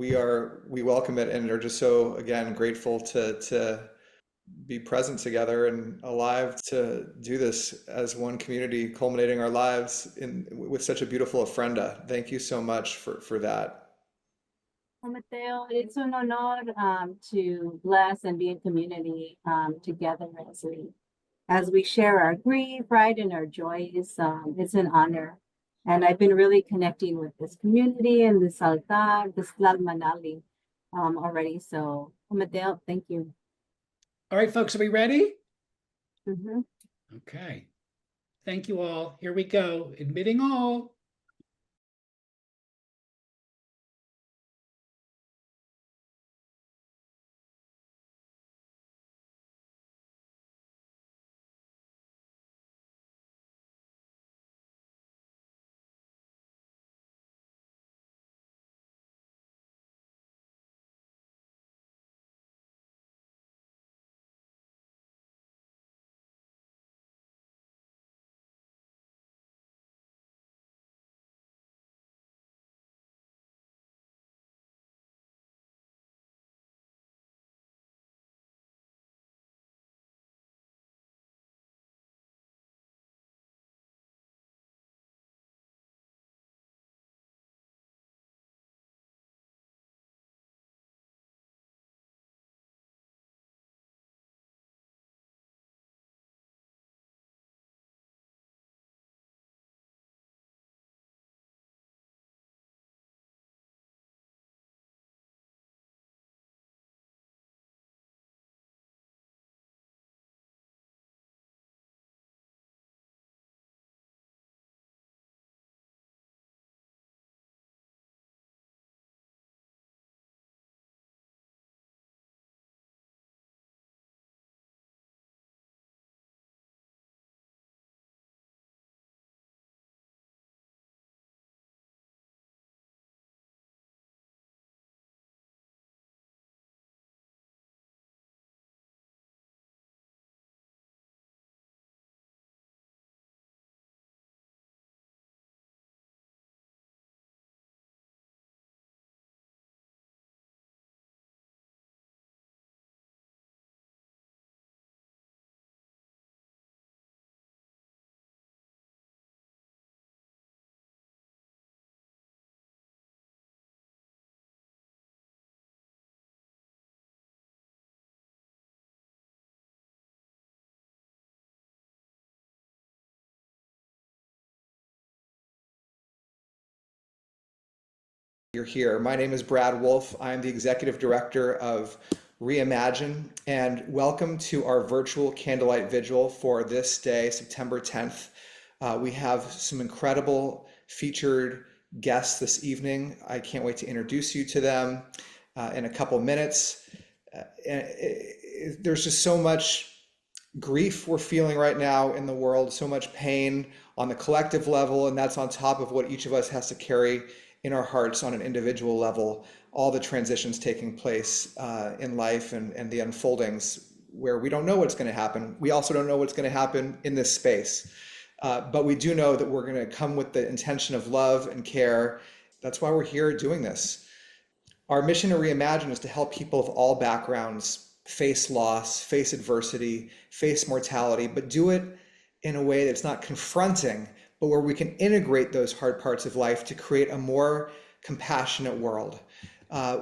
we welcome it and are just so, again, grateful to be present together and alive to do this as one community, culminating our lives in with such a beautiful ofrenda. Thank you so much for that. Mateo, it's an honor to bless and be in community together as we share our grief, pride, and our joy. It's an honor. And I've been really connecting with this community and this altar, this Manali already. So, Mateo, thank you. All right, folks, are we ready? Mhm. Okay. Thank you all. Here we go. Admitting all. You're here. My name is Brad Wolf. I'm the Executive Director of Reimagine, and welcome to our virtual Candlelight Vigil for this day, September 10th. We have some incredible featured guests this evening. I can't wait to introduce you to them in a couple minutes. There's just so much grief we're feeling right now in the world, so much pain on the collective level, and that's on top of what each of us has to carry in our hearts on an individual level, all the transitions taking place in life and the unfoldings where we don't know what's going to happen. We also don't know what's going to happen in this space. But we do know that we're going to come with the intention of love and care. That's why we're here doing this. Our mission to Reimagine is to help people of all backgrounds face loss, face adversity, face mortality, but do it in a way that's not confronting, but where we can integrate those hard parts of life to create a more compassionate world,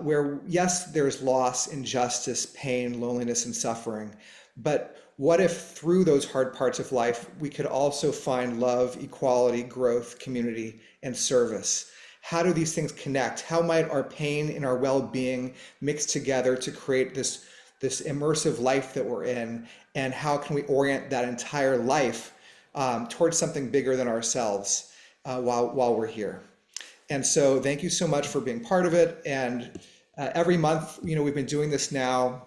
where yes, there's loss, injustice, pain, loneliness, and suffering, but what if through those hard parts of life, we could also find love, equality, growth, community, and service? How do these things connect? How might our pain and our well-being mix together to create this immersive life that we're in? And how can we orient that entire life towards something bigger than ourselves while we're here? And so thank you so much for being part of it. And every month, we've been doing this now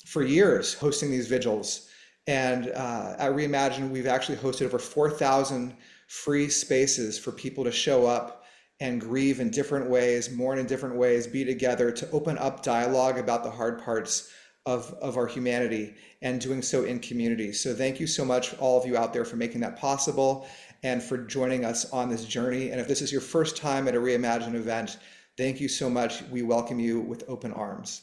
for years, hosting these vigils. And at Reimagine, we've actually hosted over 4,000 free spaces for people to show up and grieve in different ways, mourn in different ways, be together to open up dialogue about the hard parts of our humanity, and doing so in community. So thank you so much, all of you out there, for making that possible and for joining us on this journey. And if this is your first time at a Reimagine event, Thank you so much. We welcome you with open arms.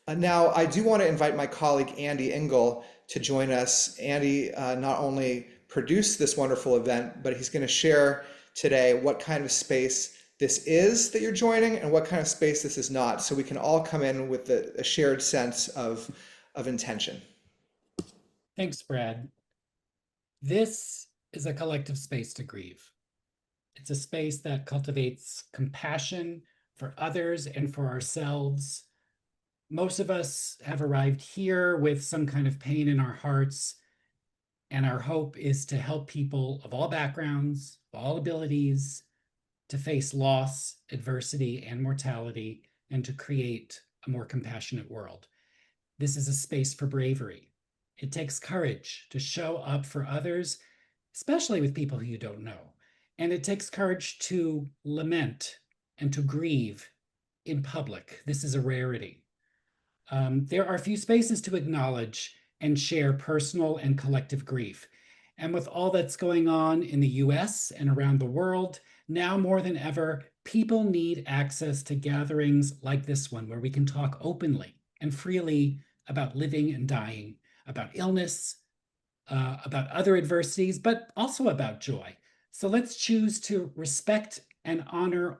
Now, I do want to invite my colleague Andy Engel to join us. Andy not only produced this wonderful event, but he's going to share today what kind of space this is that you're joining and what kind of space this is not, so we can all come in with a shared sense of intention. Thanks, Brad. This is a collective space to grieve. It's a space that cultivates compassion for others and for ourselves. Most of us have arrived here with some kind of pain in our hearts, and our hope is to help people of all backgrounds, of all abilities, to face loss, adversity, and mortality, and to create a more compassionate world. This is a space for bravery. It takes courage to show up for others, especially with people who you don't know. And it takes courage to lament and to grieve in public. This is a rarity. There are few spaces to acknowledge and share personal and collective grief. And with all that's going on in the US and around the world, now more than ever, people need access to gatherings like this one, where we can talk openly and freely about living and dying, about illness, about other adversities, but also about joy. So let's choose to respect and honor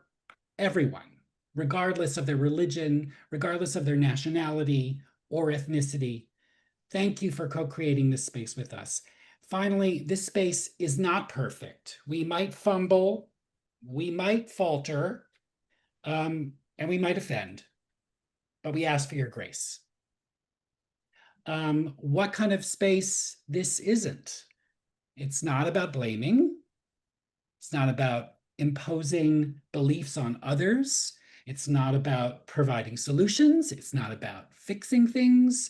everyone, regardless of their religion, regardless of their nationality or ethnicity. Thank you for co-creating this space with us. Finally, this space is not perfect. We might fumble, we might falter, and we might offend, but we ask for your grace. What kind of space this isn't? It's not about blaming. It's not about imposing beliefs on others. It's not about providing solutions. It's not about fixing things.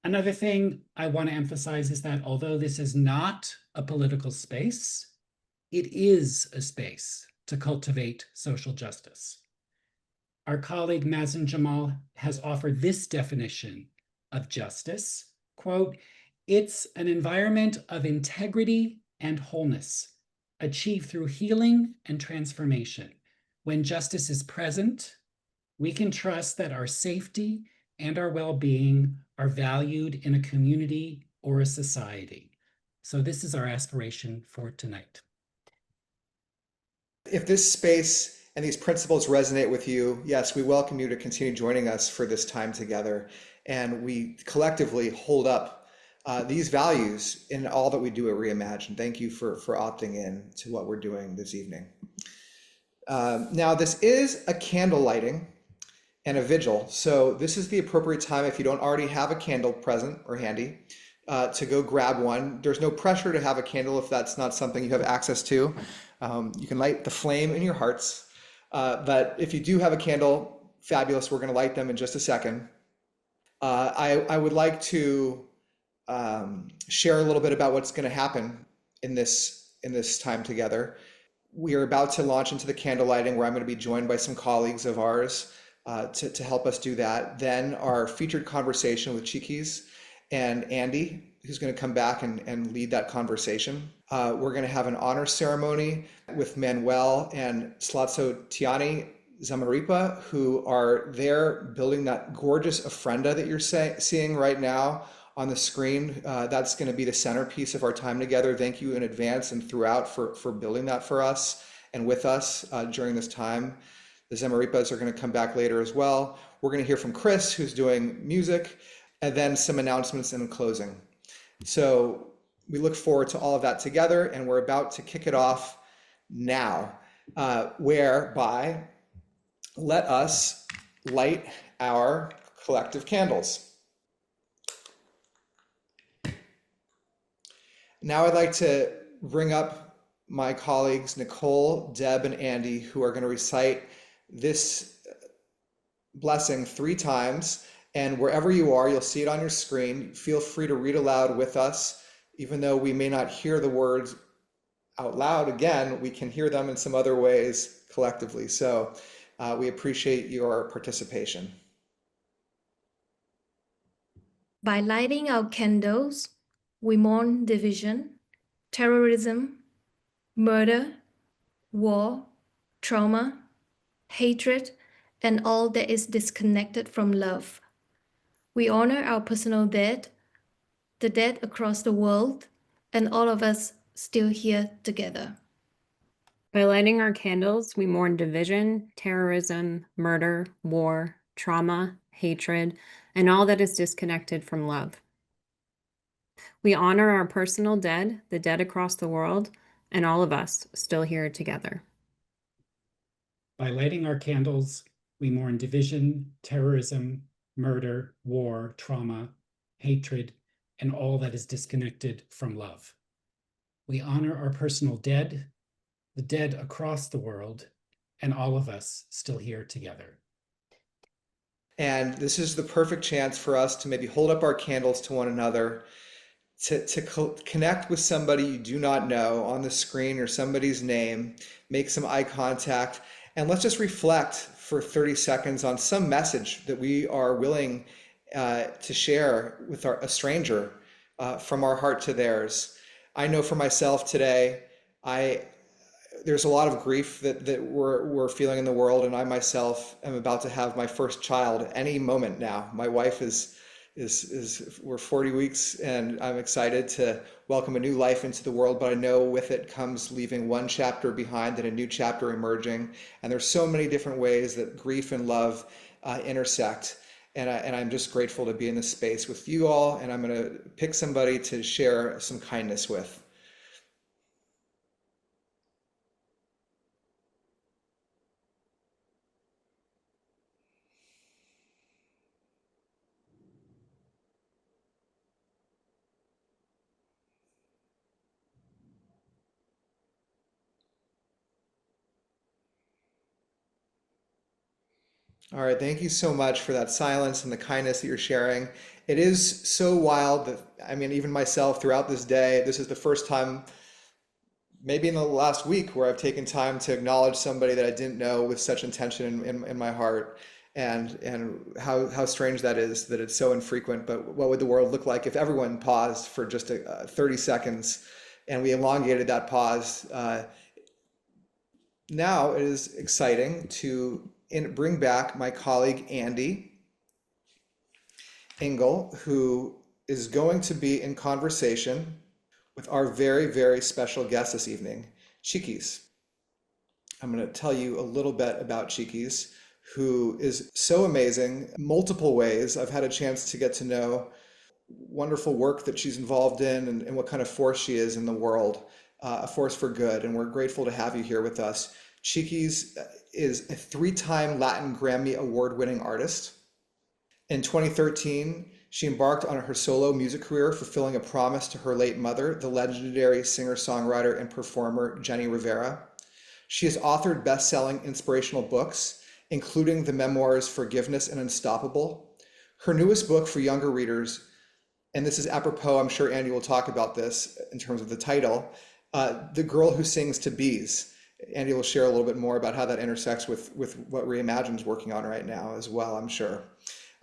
Another thing I want to emphasize is that although this is not a political space, it is a space to cultivate social justice. Our colleague Mazen Jamal has offered this definition of justice, quote, "It's an environment of integrity and wholeness, achieved through healing and transformation. When justice is present, we can trust that our safety and our well-being are valued in a community or a society." So this is our aspiration for tonight. If this space and these principles resonate with you, yes, we welcome you to continue joining us for this time together. And we collectively hold up these values in all that we do at Reimagine. Thank you for opting in to what we're doing this evening. Now, this is a candle lighting and a vigil. So this is the appropriate time, if you don't already have a candle present or handy, to go grab one. There's no pressure to have a candle if that's not something you have access to. You can light the flame in your hearts. But if you do have a candle, fabulous. We're going to light them in just a second. I would like to share a little bit about what's going to happen in this time together. We are about to launch into the candle lighting, where I'm going to be joined by some colleagues of ours to help us do that. Then our featured conversation with Chiquis and Andy, who's going to come back and lead that conversation. We're going to have an honor ceremony with Manuel and Tlazoltiani, Zamarripa, who are there building that gorgeous ofrenda that you're seeing right now on the screen. That's going to be the centerpiece of our time together. Thank you in advance and throughout for building that for us and with us during this time. The Zamarripas are going to come back later as well. We're going to hear from Chris, who's doing music, and then some announcements and closing. So we look forward to all of that together, and we're about to kick it off now, whereby let us light our collective candles. Now I'd like to bring up my colleagues, Nicole, Deb, and Andy, who are going to recite this blessing 3 times. And wherever you are, you'll see it on your screen. Feel free to read aloud with us. Even though we may not hear the words out loud again, we can hear them in some other ways collectively. So we appreciate your participation. By lighting our candles, we mourn division, terrorism, murder, war, trauma, hatred, and all that is disconnected from love. We honor our personal dead, the dead across the world, and all of us still here together. By lighting our candles, we mourn division, terrorism, murder, war, trauma, hatred, and all that is disconnected from love. We honor our personal dead, the dead across the world, and all of us still here together. By lighting our candles, we mourn division, terrorism, murder, war, trauma, hatred, and all that is disconnected from love. We honor our personal dead, the dead across the world, and all of us still here together. And this is the perfect chance for us to maybe hold up our candles to one another, to connect with somebody you do not know on the screen or somebody's name, make some eye contact, and let's just reflect for 30 seconds on some message that we are willing to share with a stranger from our heart to theirs. I know for myself today, there's a lot of grief that we're feeling in the world, and I myself am about to have my first child any moment now. My wife we're 40 weeks, and I'm excited to welcome a new life into the world, but I know with it comes leaving one chapter behind and a new chapter emerging. And there's so many different ways that grief and love intersect. And I'm just grateful to be in this space with you all, and I'm going to pick somebody to share some kindness with. All right, thank you so much for that silence and the kindness that you're sharing. It is so wild that, I mean, even myself throughout this day, this is the first time, maybe in the last week, where I've taken time to acknowledge somebody that I didn't know with such intention in my heart. And how strange that is, that it's so infrequent. But what would the world look like if everyone paused for just 30 seconds and we elongated that pause? Now it is exciting to bring back my colleague Andy Engel, who is going to be in conversation with our very, very special guest this evening, Chiquis. I'm going to tell you a little bit about Chiquis, who is so amazing in multiple ways. I've had a chance to get to know wonderful work that she's involved in, and what kind of force she is in the world, a force for good. And we're grateful to have you here with us. Chiquis is a 3-time Latin Grammy award-winning artist. In 2013, she embarked on her solo music career, fulfilling a promise to her late mother, the legendary singer-songwriter and performer Jenni Rivera. She has authored best-selling inspirational books, including the memoirs Forgiveness and Unstoppable. Her newest book for younger readers, and this is apropos, I'm sure Andy will talk about this in terms of the title, The Girl Who Sings to Bees. Andy will share a little bit more about how that intersects with what Reimagine is working on right now as well, I'm sure.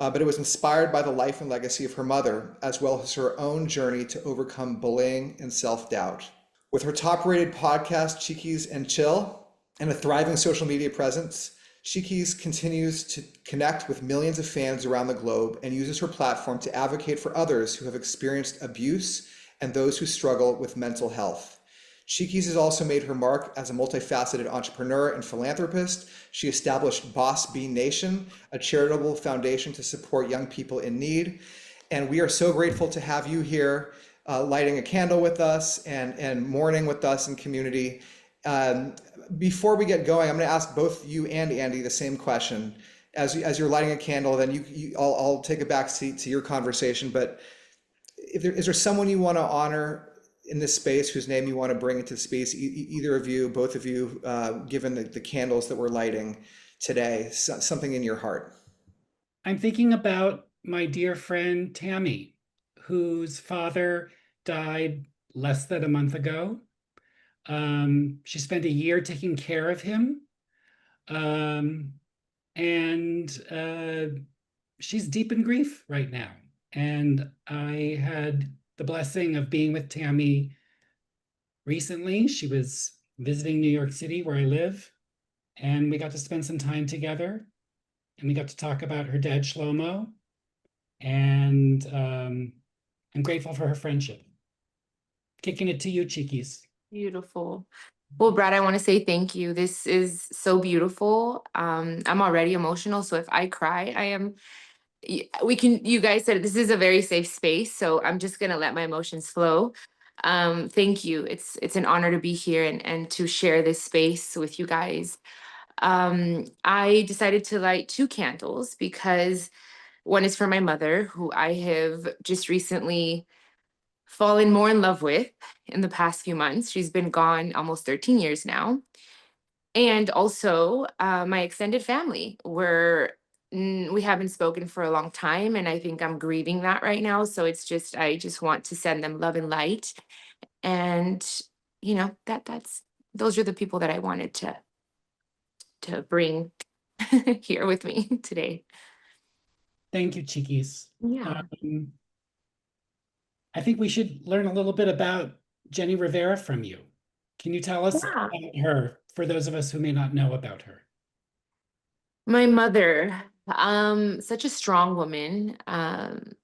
But it was inspired by the life and legacy of her mother, as well as her own journey to overcome bullying and self-doubt. With her top-rated podcast, Chiquis and Chill, and a thriving social media presence, Chiquis continues to connect with millions of fans around the globe and uses her platform to advocate for others who have experienced abuse and those who struggle with mental health. Chiquis has also made her mark as a multifaceted entrepreneur and philanthropist. She established Boss Bee Nation, a charitable foundation to support young people in need. And we are so grateful to have you here, lighting a candle with us and mourning with us in community. Before we get going, I'm going to ask both you and Andy the same question. As you're lighting a candle, then I'll take a back seat to your conversation. But is there someone you want to honor in this space, whose name you want to bring into space, either of you, both of you, given the candles that we're lighting today, something in your heart? I'm thinking about my dear friend Tammy, whose father died less than a month ago. She spent a year taking care of him. And she's deep in grief right now. And I had the blessing of being with Tammy recently. She was visiting New York City, where I live, and we got to spend some time together. and we got to talk about her dad, Shlomo, and I'm grateful for her friendship. Kicking it to you, Chiquis. Beautiful. Well, Brad, I want to say thank you. This is so beautiful. I'm already emotional, so if I cry, you guys said this is a very safe space, so I'm just gonna let my emotions flow. Thank you. It's an honor to be here and to share this space with you guys. I decided to light 2 candles because one is for my mother, who I have just recently fallen more in love with in the past few months. She's been gone almost 13 years now. And also my extended family, we haven't spoken for a long time, and I think I'm grieving that right now. So I just want to send them love and light. And those are the people that I wanted to bring here with me today. Thank you, Chiquis. Yeah. I think we should learn a little bit about Jenni Rivera from you. Can you tell us Yeah. about her for those of us who may not know about her? My mother, such a strong woman.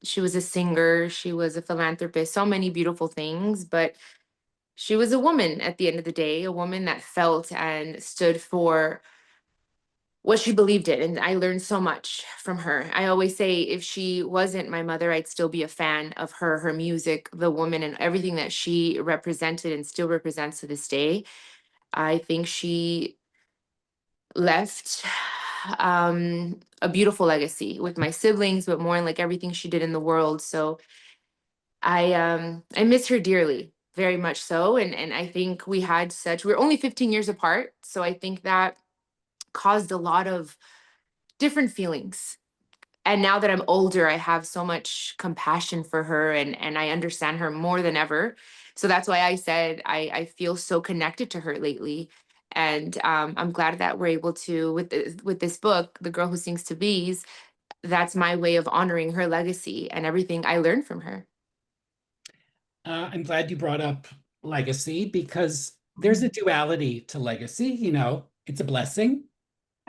She was a singer, she was a philanthropist, so many beautiful things, but she was a woman at the end of the day, a woman that felt and stood for what she believed in. And I learned so much from her. I always say if she wasn't my mother, I'd still be a fan of her music, the woman, and everything that she represented and still represents to this day. I think she left a beautiful legacy with my siblings, but more in like everything she did in the world. So I miss her dearly, very much so. And I think we're only 15 years apart. So I think that caused a lot of different feelings. And now that I'm older, I have so much compassion for her, and I understand her more than ever. So that's why I said I feel so connected to her lately. And I'm glad that we're able to, with this book, The Girl Who Sings to Bees, that's my way of honoring her legacy and everything I learned from her. I'm glad you brought up legacy because there's a duality to legacy. It's a blessing,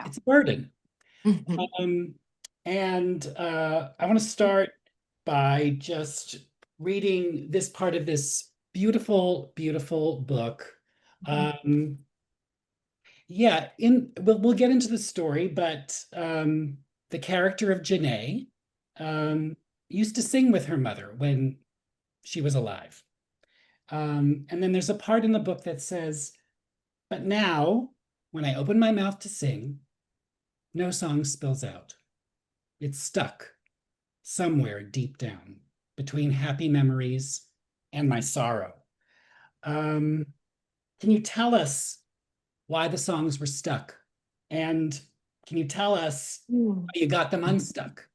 it's a burden. Um, and I want to start by just reading this part of this beautiful, beautiful book. Yeah, we'll get into the story, but the character of Janae used to sing with her mother when she was alive. And then there's a part in the book that says, "But now, when I open my mouth to sing, no song spills out. It's stuck somewhere deep down between happy memories and my sorrow." Can you tell us why the songs were stuck? And can you tell us how you got them unstuck?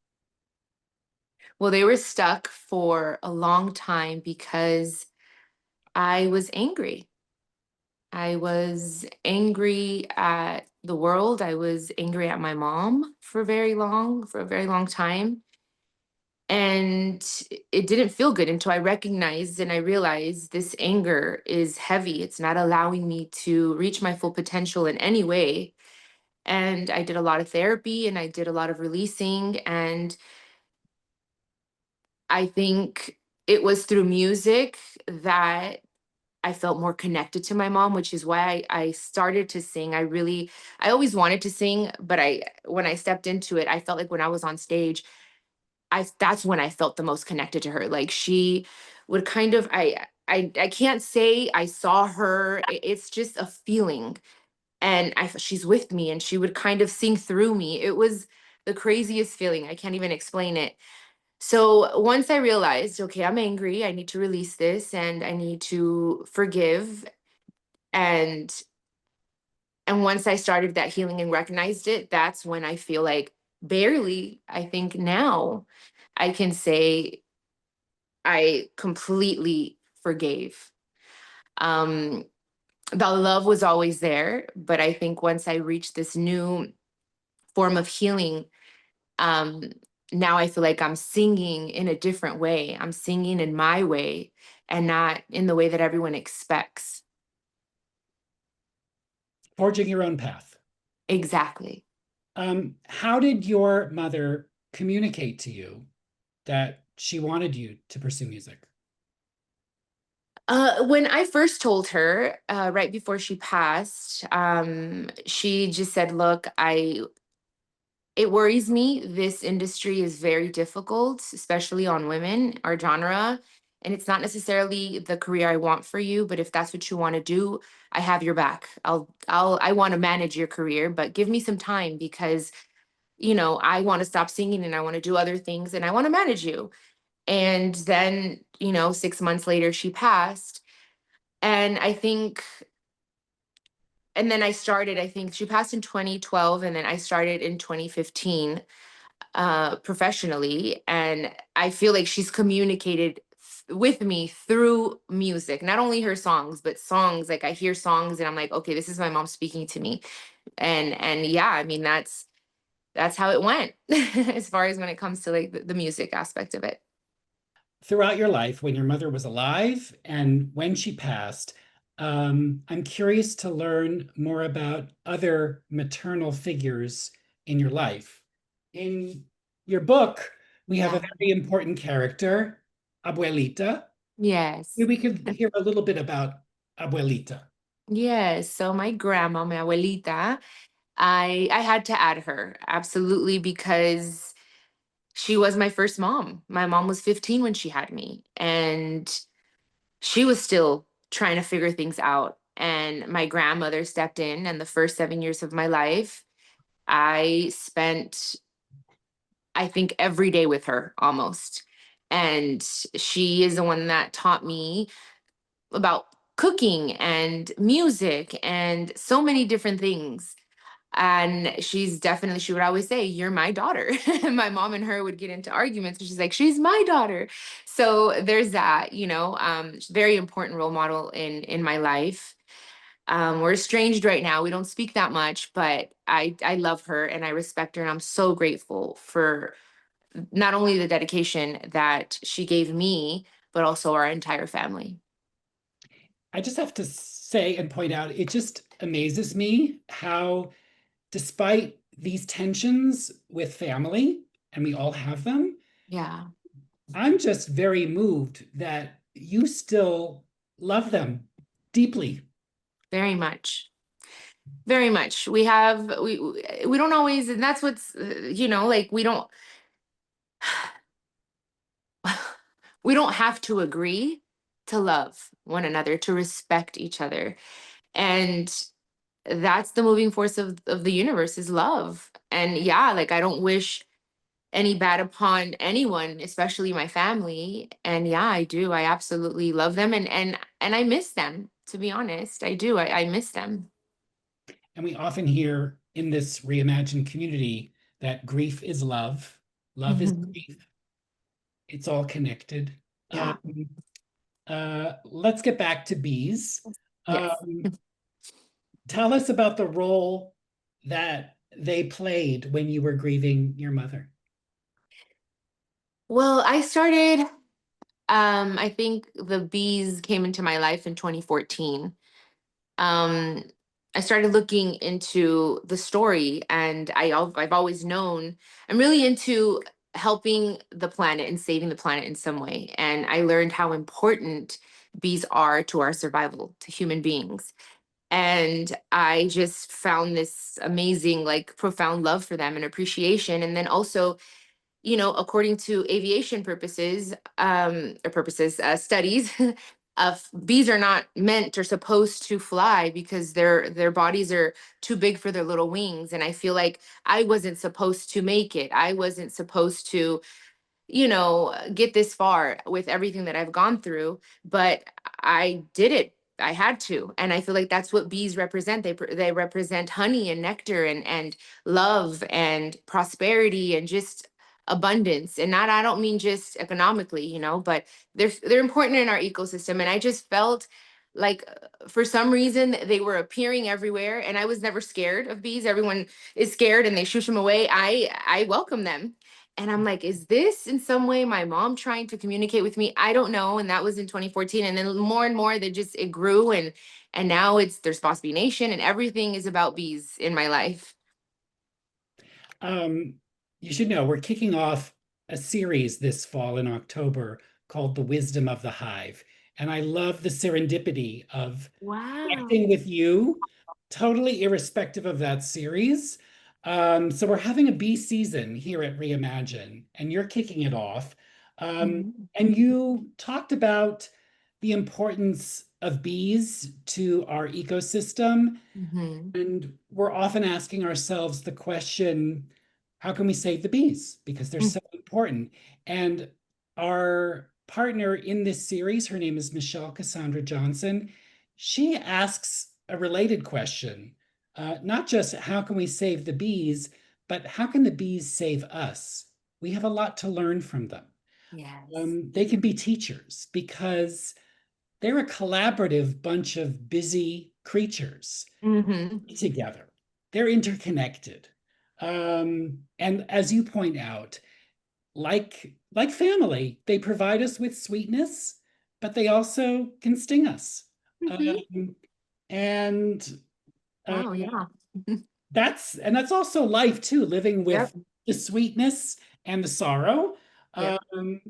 Well, they were stuck for a long time because I was angry. I was angry at the world. I was angry at my mom for a very long time. And it didn't feel good until I recognized and I realized this anger is heavy. It's not allowing me to reach my full potential in any way. And I did a lot of therapy and I did a lot of releasing. And I think it was through music that I felt more connected to my mom, which is why I started to sing. I always wanted to sing, but when I stepped into it, I felt like when I was on stage, that's when I felt the most connected to her. Like she would kind of, I can't say I saw her. It's just a feeling. And she's with me and she would kind of sing through me. It was the craziest feeling. I can't even explain it. So once I realized, okay, I'm angry, I need to release this and I need to forgive. And once I started that healing and recognized it, that's when I feel like barely, I think now I can say I completely forgave. Um, the love was always there, but I think once I reached this new form of healing, um, now I feel like I'm singing in a different way. I'm singing in my way and not in the way that everyone expects. Forging your own path. Exactly. How did your mother communicate to you that she wanted you to pursue music? When I first told her, right before she passed, she just said, "Look, it worries me. This industry is very difficult, especially on women, our genre. And it's not necessarily the career I want for you, but if that's what you want to do, I have your back. I want to manage your career, but give me some time because, I want to stop singing and I want to do other things and I want to manage you." And then, 6 months later, she passed. And then I think she passed in 2012, and then I started in 2015 professionally. And I feel like she's communicated with me through music, not only her songs, but songs. Like I hear songs and I'm like, okay, this is my mom speaking to me. And yeah, I mean, that's how it went as far as when it comes to like the music aspect of it. Throughout your life, when your mother was alive and when she passed, I'm curious to learn more about other maternal figures in your life. In your book, we have a Yeah. very important character, Abuelita. Yes. Maybe we could hear a little bit about Abuelita. Yes. So my grandma, my abuelita, I had to add her absolutely because she was my first mom. My mom was 15 when she had me, and she was still trying to figure things out. And my grandmother stepped in, and the first 7 years of my life, I spent, I think, every day with her almost. And she is the one that taught me about cooking and music and so many different things. And she would always say, "You're my daughter." My mom and her would get into arguments, and she's like, "She's my daughter." So there's that, very important role model in my life. We're estranged right now. We don't speak that much, but I love her and I respect her. And I'm so grateful for not only the dedication that she gave me, but also our entire family. I just have to say and point out, it just amazes me how, despite these tensions with family, and we all have them, Yeah, I'm just very moved that you still love them deeply. very much. Very much. We don't always, and that's what's, like we don't have to agree to love one another, to respect each other. And that's the moving force of the universe is love. And yeah, like I don't wish any bad upon anyone, especially my family. And yeah, I do. I absolutely love them, and I miss them, to be honest. I do. I miss them. And we often hear in this reimagined community that grief is love, love is Mhm. grief. It's all connected. Yeah. Let's get back to bees. Yes. Tell us about the role that they played when you were grieving your mother. Well, I think the bees came into my life in 2014. Um, I started looking into the story, and I've always known I'm really into helping the planet and saving the planet in some way. And I learned how important bees are to our survival, to human beings. And I just found this amazing, like profound love for them and appreciation. And then also, according to aviation purposes, studies, of bees are not meant or supposed to fly because their bodies are too big for their little wings. And I feel like I wasn't supposed to make it. I wasn't supposed to get this far with everything that I've gone through, but I did it. I had to. And I feel like that's what bees represent. They represent honey and nectar and love and prosperity and just abundance. And not I don't mean just economically, but they're important in our ecosystem. And I just felt like for some reason they were appearing everywhere, and I was never scared of bees. Everyone is scared and they shoosh them away. I welcome them. And I'm like, is this in some way my mom trying to communicate with me? I don't know. And that was in 2014. And then more and more it grew, and now there's Boss Bee Nation, and everything is about bees in my life. Um, you should know we're kicking off a series this fall in October called The Wisdom of the Hive. And I love the serendipity of Wow. connecting with you, totally irrespective of that series. So we're having a bee season here at Reimagine, and you're kicking it off. Mhm. And you talked about the importance of bees to our ecosystem. Mhm. And we're often asking ourselves the question, how can we save the bees? Because they're Mm. so important. And our partner in this series, her name is Michelle Cassandra Johnson. She asks a related question, not just how can we save the bees, but how can the bees save us? We have a lot to learn from them. Yes. They can be teachers because they're a collaborative bunch of busy creatures Mhm. together. They're interconnected. And as you point out, like family, they provide us with sweetness, but they also can sting us. Mhm. Um, and uh, Wow, yeah. that's also life too, living Yep. with the sweetness and the sorrow. Yep. Um,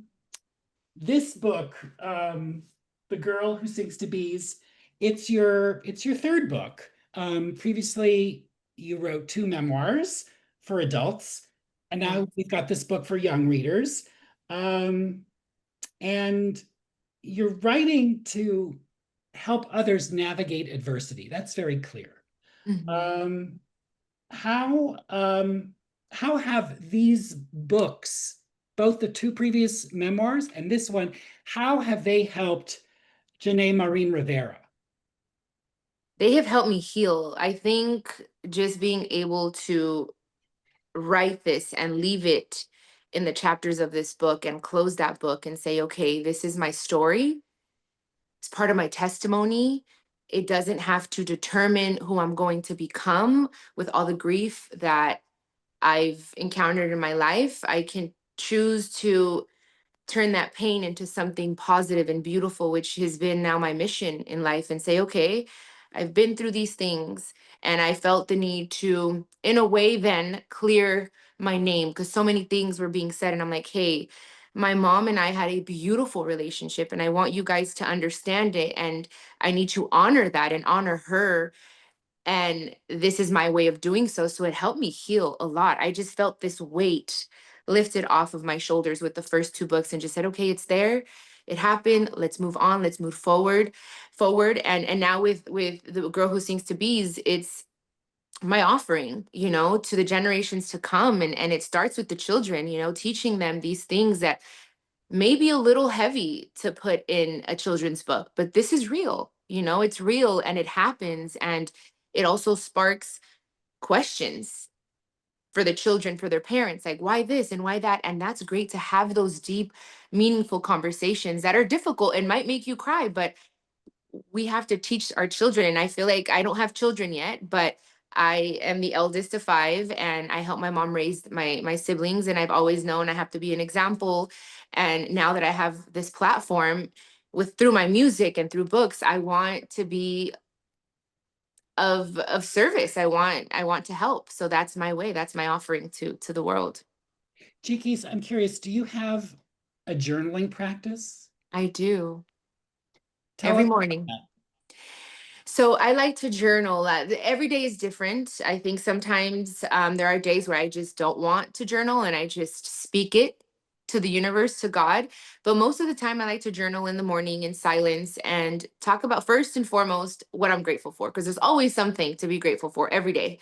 this book, The Girl Who Sings to Bees, it's your third book. Previously, you wrote two memoirs for adults, and Yeah. now we've got this book for young readers. Um, and you're writing to help others navigate adversity. That's very clear. Mhm. Um, how have these books, both the two previous memoirs and this one, how have they helped Jenni Rivera? They have helped me heal. I think just being able to write this and leave it in the chapters of this book and close that book and say, okay, this is my story. It's part of my testimony. It doesn't have to determine who I'm going to become with all the grief that I've encountered in my life. I can choose to turn that pain into something positive and beautiful, which has been now my mission in life, and say, okay, I've been through these things and I felt the need to, in a way, then clear my name because so many things were being said. And I'm like, hey, my mom and I had a beautiful relationship and I want you guys to understand it. And I need to honor that and honor her, and this is my way of doing so. So it helped me heal a lot. I just felt this weight lifted off of my shoulders with the first two books and just said, okay, it's there. It happened. Let's move on. Let's move forward. And now with The Girl Who Sings to Bees, it's my offering, to the generations to come. And it starts with the children, teaching them these things that may be a little heavy to put in a children's book, but this is real. It's real and it happens. And it also sparks questions for the children, for their parents, like why this and why that. And that's great to have those deep, meaningful conversations that are difficult and might make you cry, but we have to teach our children. And I feel like I don't have children yet, but I am the eldest of five and I help my mom raise my siblings. And I've always known I have to be an example. And now that I have this platform through my music and through books, I want to be of service. I want to help. So that's my way. That's my offering to the world. Chiquis, I'm curious, do you have a journaling practice? I do Tell every us morning. about So I like to journal. Every day is different. I think sometimes there are days where I just don't want to journal and I just speak it to the universe, to God. But most of the time, I like to journal in the morning in silence and talk about first and foremost what I'm grateful for, because there's always something to be grateful for every day.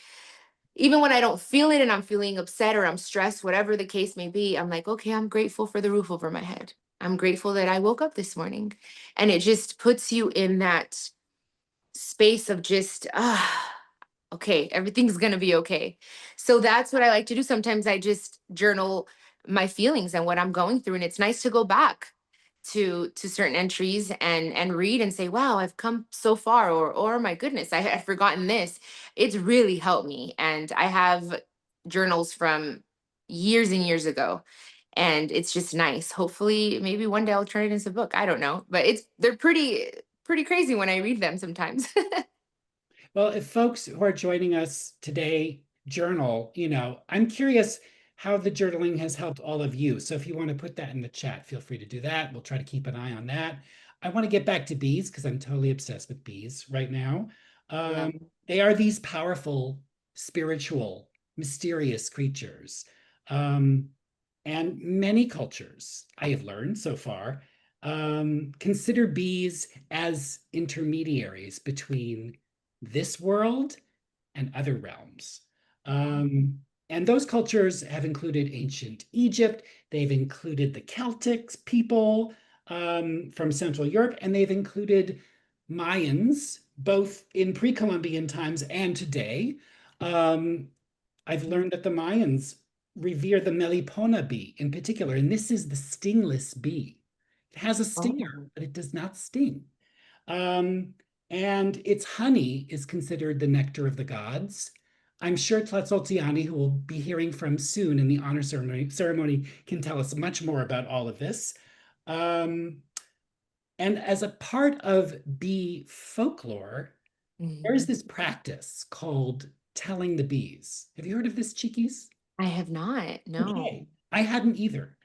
Even when I don't feel it and I'm feeling upset or I'm stressed, whatever the case may be, I'm like, okay, I'm grateful for the roof over my head. I'm grateful that I woke up this morning. And it just puts you in that space of just okay, everything's going to be okay. So that's what I like to do. Sometimes I just journal my feelings and what I'm going through, and it's nice to go back to certain entries and read and say, wow, I've come so far, or my goodness, I had forgotten this. It's really helped me. And I have journals from years and years ago, and it's just nice. Hopefully maybe one day I'll turn it into a book. I don't know, but they're pretty crazy when I read them sometimes. Well, if folks who are joining us today journal, I'm curious how the journaling has helped all of you. So if you want to put that in the chat, feel free to do that. We'll try to keep an eye on that. I want to get back to bees because I'm totally obsessed with bees right now. Yeah. They are these powerful, spiritual, mysterious creatures. Um, and many cultures, I have learned so far, consider bees as intermediaries between this world and other realms. Um, and those cultures have included ancient Egypt, they've included the Celtics people from Central Europe, and they've included Mayans, both in pre-Columbian times and today. I've learned that the Mayans revere the Melipona bee in particular, and this is the stingless bee. It has a stinger, Oh. but it does not sting. Um, and its honey is considered the nectar of the gods. I'm sure Tlazoltiani, who we'll be hearing from soon in the honor ceremony, can tell us much more about all of this. And as a part of bee folklore, there's Mhm. this practice called telling the bees. Have you heard of this, Chiquis? I have not, Okay, no. I hadn't either.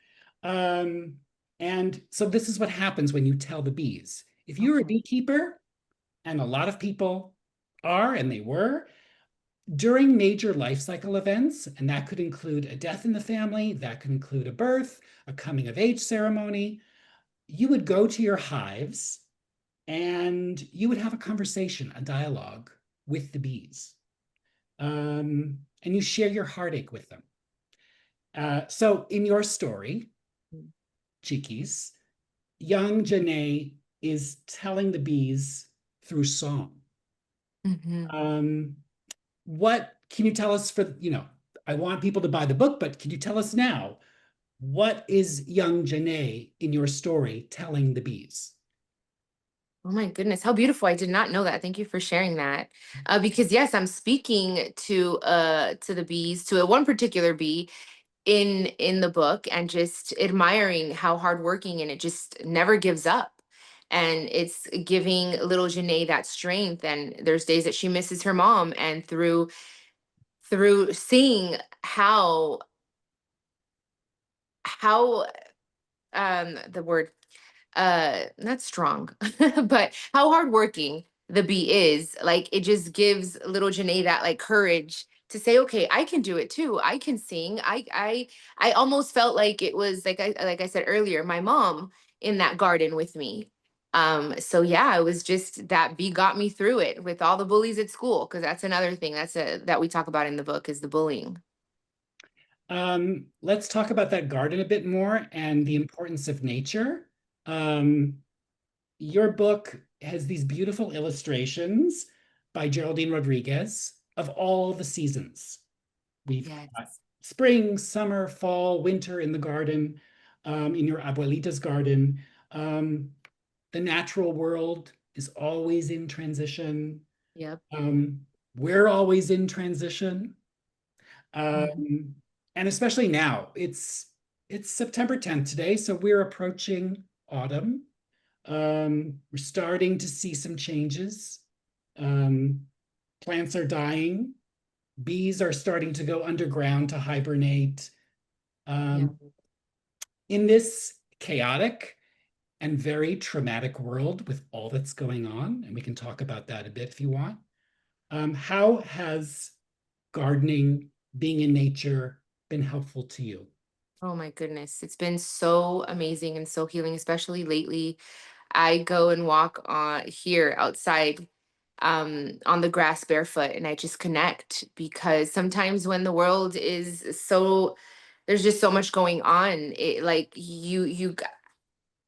Um, and so this is what happens when you tell the bees. If you're a Okay. beekeeper, and a lot of people are, and they were, during major life cycle events, and that could include a death in the family, that could include a birth, a coming of age ceremony, you would go to your hives and you would have a conversation, a dialogue with the bees. And you share your heartache with them. So in your story, Chiquis, young Janae is telling the bees through song. Mhm. What can you tell us I want people to buy the book, but can you tell us now, what is young Janae in your story telling the bees? Oh my goodness, how beautiful. I did not know that. Thank you for sharing that. Because yes, I'm speaking to the bees, to a one particular bee in the book, and just admiring how hardworking, and it just never gives up. And it's giving little Janae that strength. And there's days that she misses her mom, and through seeing how the word not strong, but how hardworking the bee is, like it just gives little Janae that like courage to say, okay, I can do it too, I can sing. I almost felt like it was like I said earlier, my mom in that garden with me. So yeah, it was just that bee got me through it with all the bullies at school, because that's another thing that we talk about in the book, is the bullying. Let's talk about that garden a bit more and the importance of nature. Um, your book has these beautiful illustrations by Geraldine Rodriguez of all the seasons. We've Yes. got spring, summer, fall, winter in the garden, in your abuelita's garden. Um, the natural world is always in transition. Yep. We're always in transition. Mhm. Um, and especially now, it's September 10th today, so we're approaching autumn. We're starting to see some changes. Um, plants are dying. Bees are starting to go underground to hibernate. Yeah. In this chaotic and very traumatic world with all that's going on, and we can talk about that a bit if you want, how has gardening, being in nature, been helpful to you? Oh my goodness. It's been so amazing and so healing, especially lately. I go and walk on here outside on the grass barefoot, and I just connect, because sometimes when the world is so, there's just so much going on. It like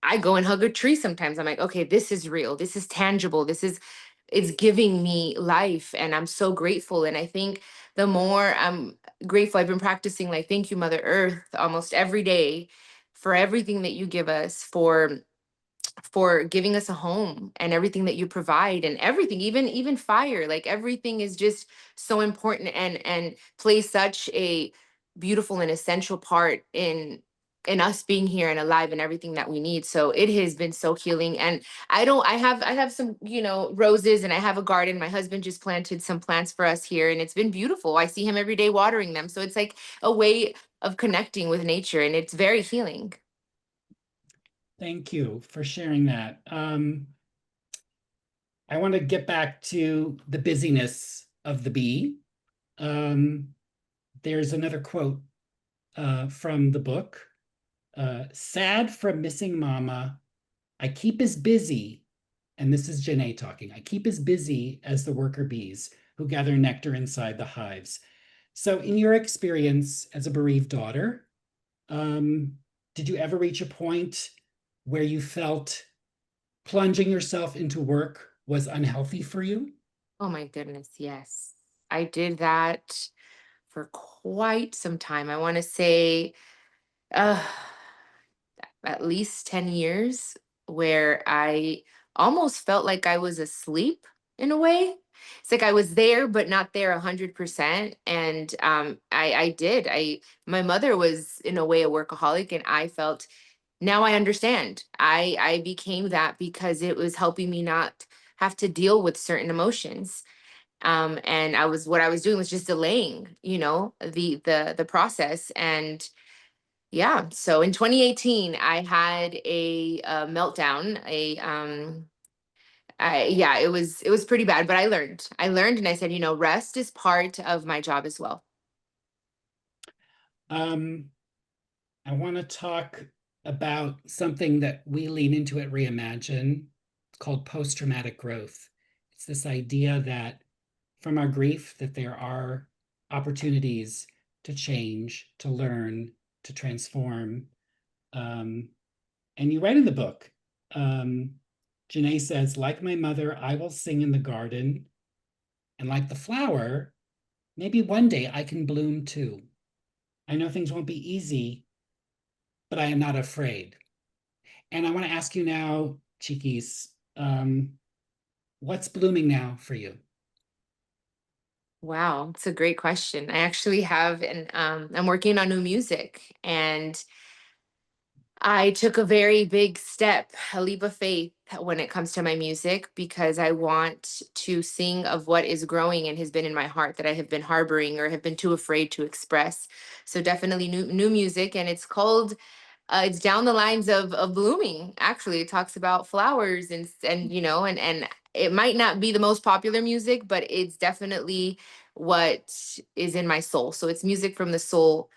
I go and hug a tree sometimes. I'm like, okay, this is real. This is tangible. It's giving me life. And I'm so grateful. And I think the more I'm grateful, I've been practicing, like, thank you, Mother Earth, almost every day, for everything that you give us, for giving us a home, and everything that you provide, and everything, even fire, like everything is just so important, and plays such a beautiful and essential part in and us being here and alive and everything that we need. So it has been so healing. And I have some, roses, and I have a garden. My husband just planted some plants for us here, and it's been beautiful. I see him every day watering them. So it's like a way of connecting with nature, and it's very healing. Thank you for sharing that. I want to get back to the busyness of the bee. There's another quote from the book. Sad from missing mama, I keep as busy, and this is Jenni talking, I keep as busy as the worker bees who gather nectar inside the hives. So in your experience as a bereaved daughter, did you ever reach a point where you felt plunging yourself into work was unhealthy for you? Oh my goodness, yes. I did that for quite some time. I want to say uh, at least 10 years, where I almost felt like I was asleep in a way. It's like I was there, but not there 100%. And my mother was in a way a workaholic, and I felt, now I understand. I became that because it was helping me not have to deal with certain emotions. And what I was doing was just delaying, the process. And yeah, so in 2018, I had a meltdown. Yeah, it was pretty bad, but I learned, and I said, rest is part of my job as well. Um, I want to talk about something that we lean into at Reimagine. It's called post-traumatic growth. It's this idea that from our grief, that there are opportunities to change, to learn, to transform. And you write in the book, Jenni says, like my mother, I will sing in the garden. And like the flower, maybe one day I can bloom too. I know things won't be easy, but I am not afraid. And I want to ask you now, Chiquis, what's blooming now for you? Wow, it's a great question. I actually have, and I'm working on new music, and I took a very big step, a leap of faith when it comes to my music, because I want to sing of what is growing and has been in my heart that I have been harboring or have been too afraid to express. So definitely new music, and it's down the lines of blooming. Actually, it talks about flowers, and it might not be the most popular music, but it's definitely what is in my soul. So it's music from the soul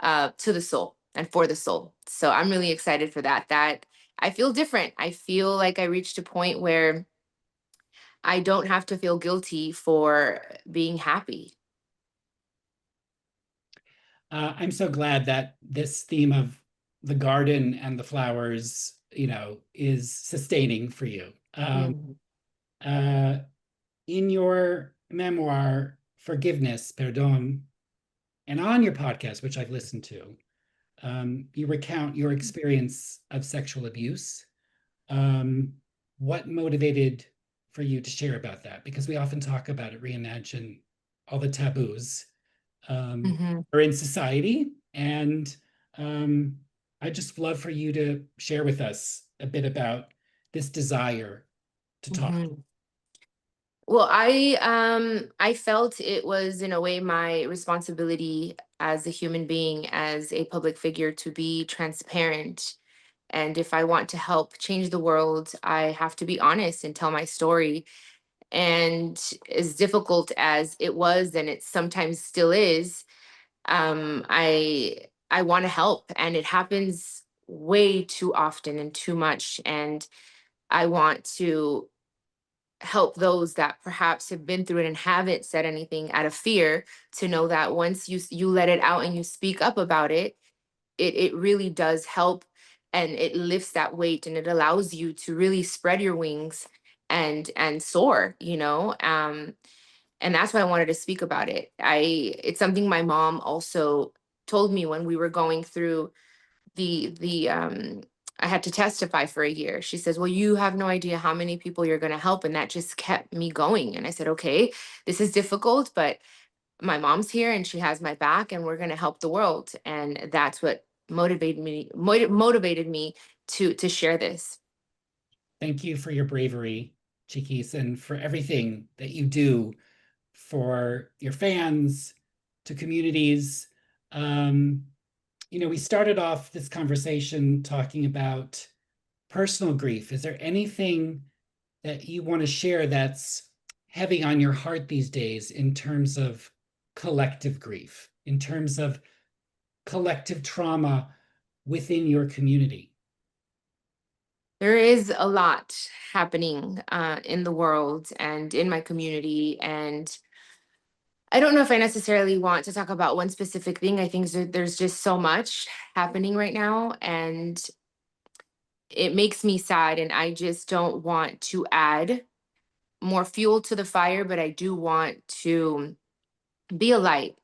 to the soul and for the soul. So I'm really excited for that I feel different. I feel like I reached a point where I don't have to feel guilty for being happy. I'm so glad that this theme of the garden and the flowers, is sustaining for you. Mhm. Uh, in your memoir, Forgiveness, Perdón, and on your podcast, which I've listened to, you recount your experience of sexual abuse. What motivated for you to share about that? Because we often talk about it, Reimagine, all the taboos Mhm. are in society. And I'd just love for you to share with us a bit about this desire to talk. Mhm. Well, I felt it was in a way my responsibility as a human being, as a public figure, to be transparent. And if I want to help change the world, I have to be honest and tell my story. And as difficult as it was, and it sometimes still is, I want to help, and it happens way too often and too much. And I want to help those that perhaps have been through it and haven't said anything out of fear, to know that once you let it out and you speak up about it, it really does help, and it lifts that weight, and it allows you to really spread your wings and soar, and that's why I wanted to speak about it. It's something my mom also told me when we were going through the I had to testify for a year. She says, "Well, you have no idea how many people you're going to help." And that just kept me going. And I said, "Okay, this is difficult, but my mom's here and she has my back, and we're going to help the world." And that's what motivated me to share this. Thank you for your bravery, Chiquis, and for everything that you do for your fans, to communities. We started off this conversation talking about personal grief. Is there anything that you want to share that's heavy on your heart these days in terms of collective grief, in terms of collective trauma within your community? There is a lot happening in the world and in my community, and I don't know if I necessarily want to talk about one specific thing. I think there's just so much happening right now, and it makes me sad, and I just don't want to add more fuel to the fire, but I do want to be a light.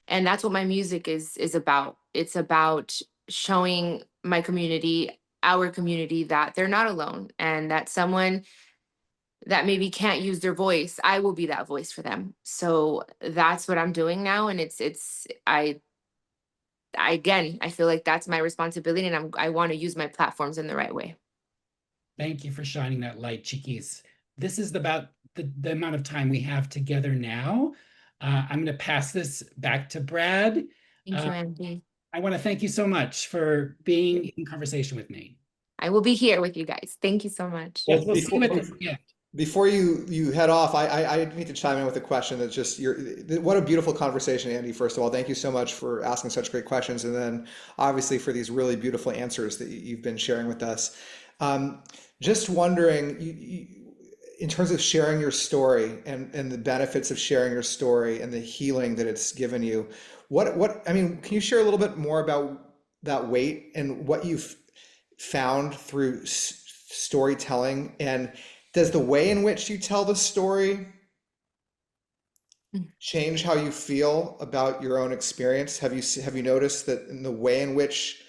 And that's what my music is about. It's about showing my community, our community, that they're not alone, and that someone that maybe can't use their voice, I will be that voice for them. So that's what I'm doing now. And I feel like that's my responsibility, and I want to use my platforms in the right way. Thank you for shining that light, Chiquis. This is about the amount of time we have together now. I'm going to pass this back to Brad. Thank you, Andy. I want to thank you so much for being in conversation with me. I will be here with you guys. Thank you so much. Yes, we'll see you at the end. Before you head off, I need to chime in with a question that's just what a beautiful conversation, Andy. First of all, thank you so much for asking such great questions, and then obviously for these really beautiful answers that you've been sharing with us. Just wondering, in terms of sharing your story and the benefits of sharing your story and the healing that it's given you, can you share a little bit more about that weight and what you've found through storytelling? And does the way in which you tell the story change how you feel about your own experience? Have you noticed that in the way in which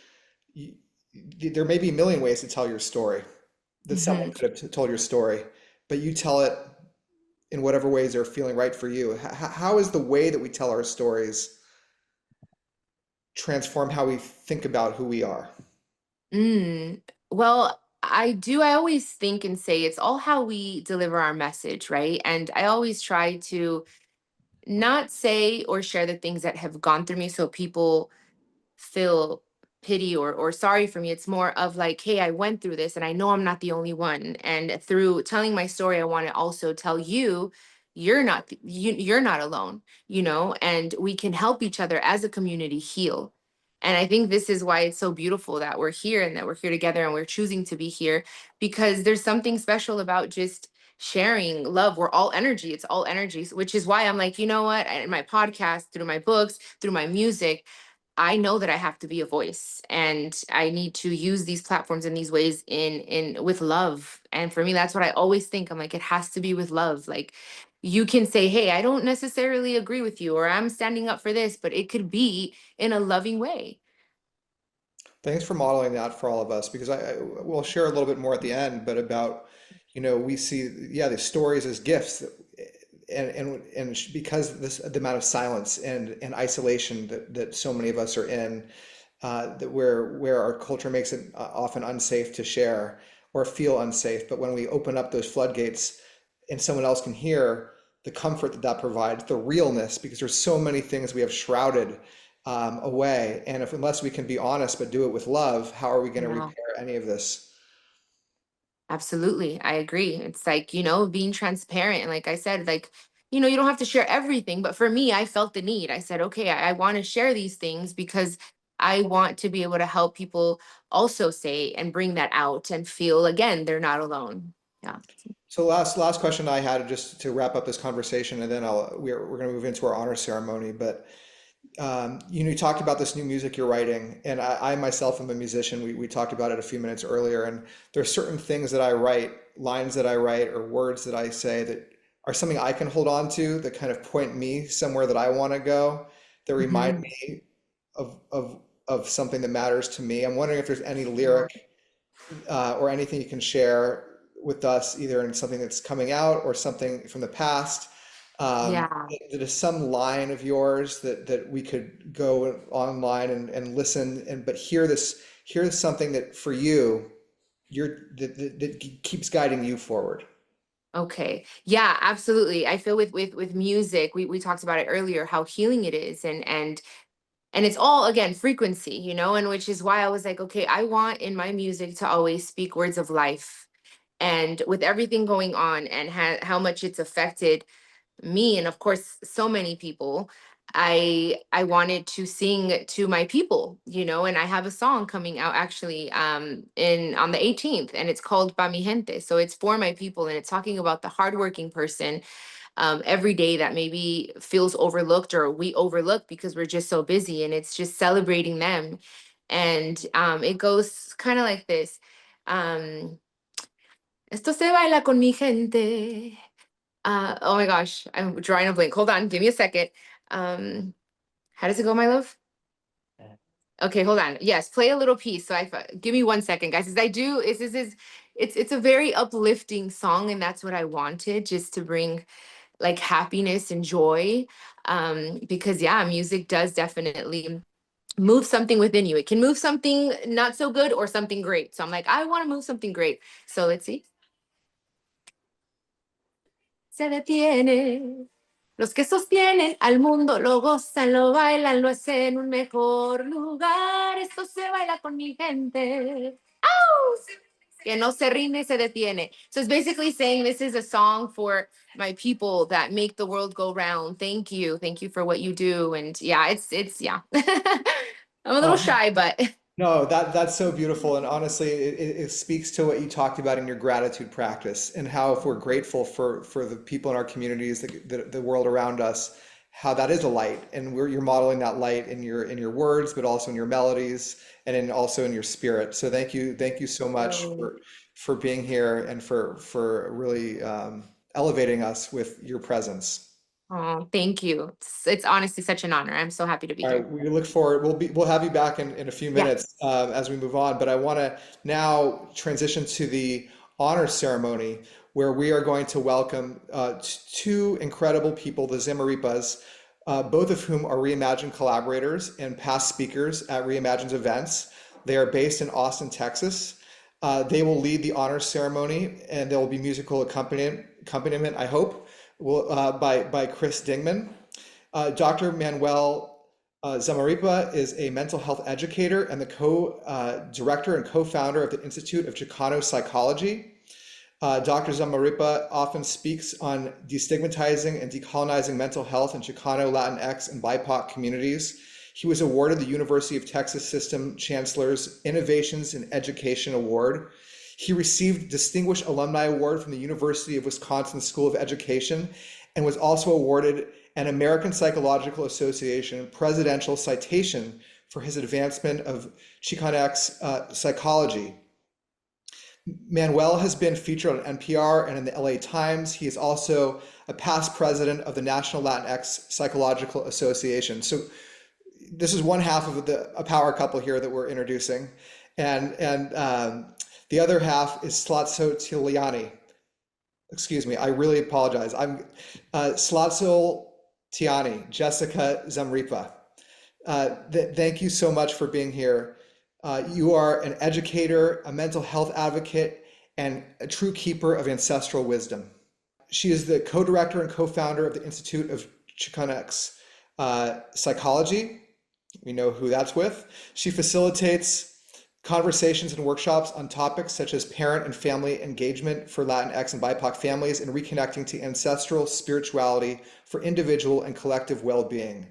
there may be a million ways to tell your story, that someone could have told your story, but you tell it in whatever ways are feeling right for you? How is the way that we tell our stories transform how we think about who we are? Well, I always think and say it's all how we deliver our message, right? And I always try to not say or share the things that have gone through me so people feel pity or sorry for me. It's more of like, hey, I went through this and I know I'm not the only one. And through telling my story, I want to also tell you, you're not alone, and we can help each other as a community heal. And I think this is why it's so beautiful that we're here and that we're here together and we're choosing to be here, because there's something special about just sharing love. We're all energy. It's all energy, which is why I'm like, you know what? In my podcast, through my books, through my music, I know that I have to be a voice, and I need to use these platforms in these ways in with love. And for me, that's what I always think. I'm like, it has to be with love. Like, you can say, hey, I don't necessarily agree with you, or I'm standing up for this, but it could be in a loving way. Thanks for modeling that for all of us, because I will share a little bit more at the end, but about, we see, the stories as gifts, and because the amount of silence and isolation that so many of us are in, that where our culture makes it often unsafe to share or feel unsafe. But when we open up those floodgates and someone else can hear the comfort that provides, the realness, because there's so many things we have shrouded away. And unless we can be honest, but do it with love, how are we going to repair any of this? Absolutely. I agree. It's like, being transparent. And like I said, like, you don't have to share everything. But for me, I felt the need. I said, okay, I want to share these things because I want to be able to help people also say and bring that out and feel, again, they're not alone. Yeah. So last question I had, just to wrap up this conversation, and then we're going to move into our honor ceremony. But you talked about this new music you're writing, and I myself am a musician. We talked about it a few minutes earlier, and there are certain things that I write, lines that I write, or words that I say that are something I can hold on to, that kind of point me somewhere that I want to go, that remind me of something that matters to me. I'm wondering if there's any lyric or anything you can share with us, either in something that's coming out or something from the past, Yeah. That is some line of yours that we could go online and listen but here's something that for you that keeps guiding you forward. Okay. Yeah, absolutely. I feel with music, we talked about it earlier, how healing it is, and it's all again frequency, and which is why I was like, okay, I want in my music to always speak words of life. And with everything going on and how much it's affected me and of course so many people, I wanted to sing to my people, and I have a song coming out actually in on the 18th, and it's called Pa Mi Gente. So it's for my people, and it's talking about the hardworking person every day that maybe feels overlooked or we overlook because we're just so busy, and it's just celebrating them. And it goes kind of like this. um Esto se baila con mi gente. Oh my gosh, I'm drawing a blank. Hold on, give me a second. Um, how does it go, my love? Okay, hold on. Yes, play a little piece. So give me 1 second, guys. As I do, it's a very uplifting song, and that's what I wanted, just to bring like happiness and joy. Because yeah, music does definitely move something within you. It can move something not so good or something great. So I'm like, I want to move something great. So let's see. Se detiene. Los que sostienen al mundo lo gozan, lo bailan, lo hacen un mejor lugar. Esto se baila con mi gente. ¡Au! Que no se rinde, se detiene. So it's basically saying this is a song for my people that make the world go round. Thank you. Thank you for what you do. And yeah, it's yeah. I'm a little shy, but No, that's so beautiful, and honestly, it speaks to what you talked about in your gratitude practice, and how if we're grateful for the people in our communities, the world around us, how that is a light, and you're modeling that light in your words, but also in your melodies, and also in your spirit. So thank you so much for being here and for really elevating us with your presence. oh, thank you. It's honestly such an honor. I'm so happy to be All here. right, we look forward. We'll have you back in a few Yeah. minutes as we move on. But I want to now transition to the honor ceremony, where we are going to welcome two incredible people, the Zamarripas, both of whom are Reimagine collaborators and past speakers at Reimagine's events. They are based in Austin, Texas. They will lead the honor ceremony, and there will be musical accompaniment, I hope, by Chris Dingman. Dr. Manuel Zamarripa is a mental health educator and the co-director and co-founder of the Institute of Chicano Psychology. Dr. Zamarripa often speaks on destigmatizing and decolonizing mental health in Chicano, Latinx, and BIPOC communities. He was awarded the University of Texas System Chancellor's Innovations in Education Award. He received Distinguished Alumni Award from the University of Wisconsin School of Education, and was also awarded an American Psychological Association Presidential Citation for his advancement of Chicanx psychology. Manuel has been featured on NPR and in the LA Times. He is also a past president of the National Latinx Psychological Association. So this is one half of a power couple here that we're introducing. And the other half is Tlazoltiani. Excuse me, I really apologize. I'm Tlazoltiani, Jessica Zamarripa. Thank you so much for being here. You are an educator, a mental health advocate, and a true keeper of ancestral wisdom. She is the co-director and co-founder of the Institute of Chicanx Psychology. We know who that's with. She facilitates conversations and workshops on topics such as parent and family engagement for Latinx and BIPOC families, and reconnecting to ancestral spirituality for individual and collective well-being.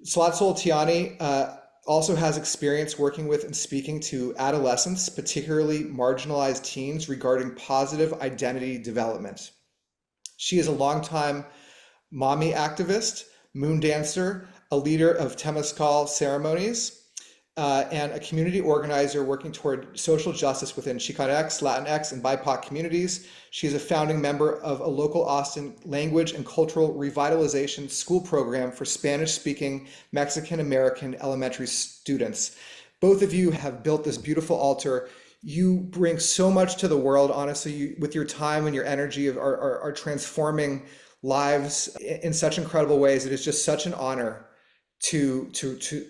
Tlazoltiani also has experience working with and speaking to adolescents, particularly marginalized teens, regarding positive identity development. She is a longtime mommy activist, moon dancer, a leader of Temazcal ceremonies, and a community organizer working toward social justice within Chicanx, Latinx, and BIPOC communities. She is a founding member of a local Austin language and cultural revitalization school program for Spanish-speaking Mexican-American elementary students. Both of you have built this beautiful altar. You bring so much to the world, honestly. With your time and your energy are transforming lives in such incredible ways. It is just such an honor to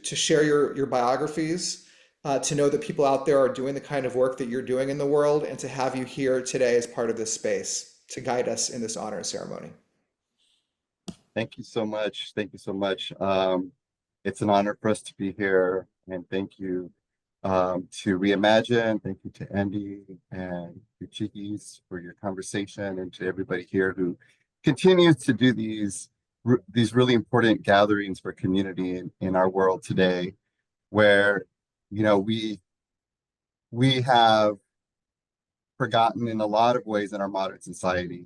share your biographies, to know that people out there are doing the kind of work that you're doing in the world, and to have you here today as part of this space to guide us in this honor ceremony. Thank you so much. Thank you so much. It's an honor for us to be here, and thank you to Reimagine. Thank you to Andy and to Chiquis for your conversation, and to everybody here who continues to do these really important gatherings for community in our world today, where we have forgotten in a lot of ways in our modern society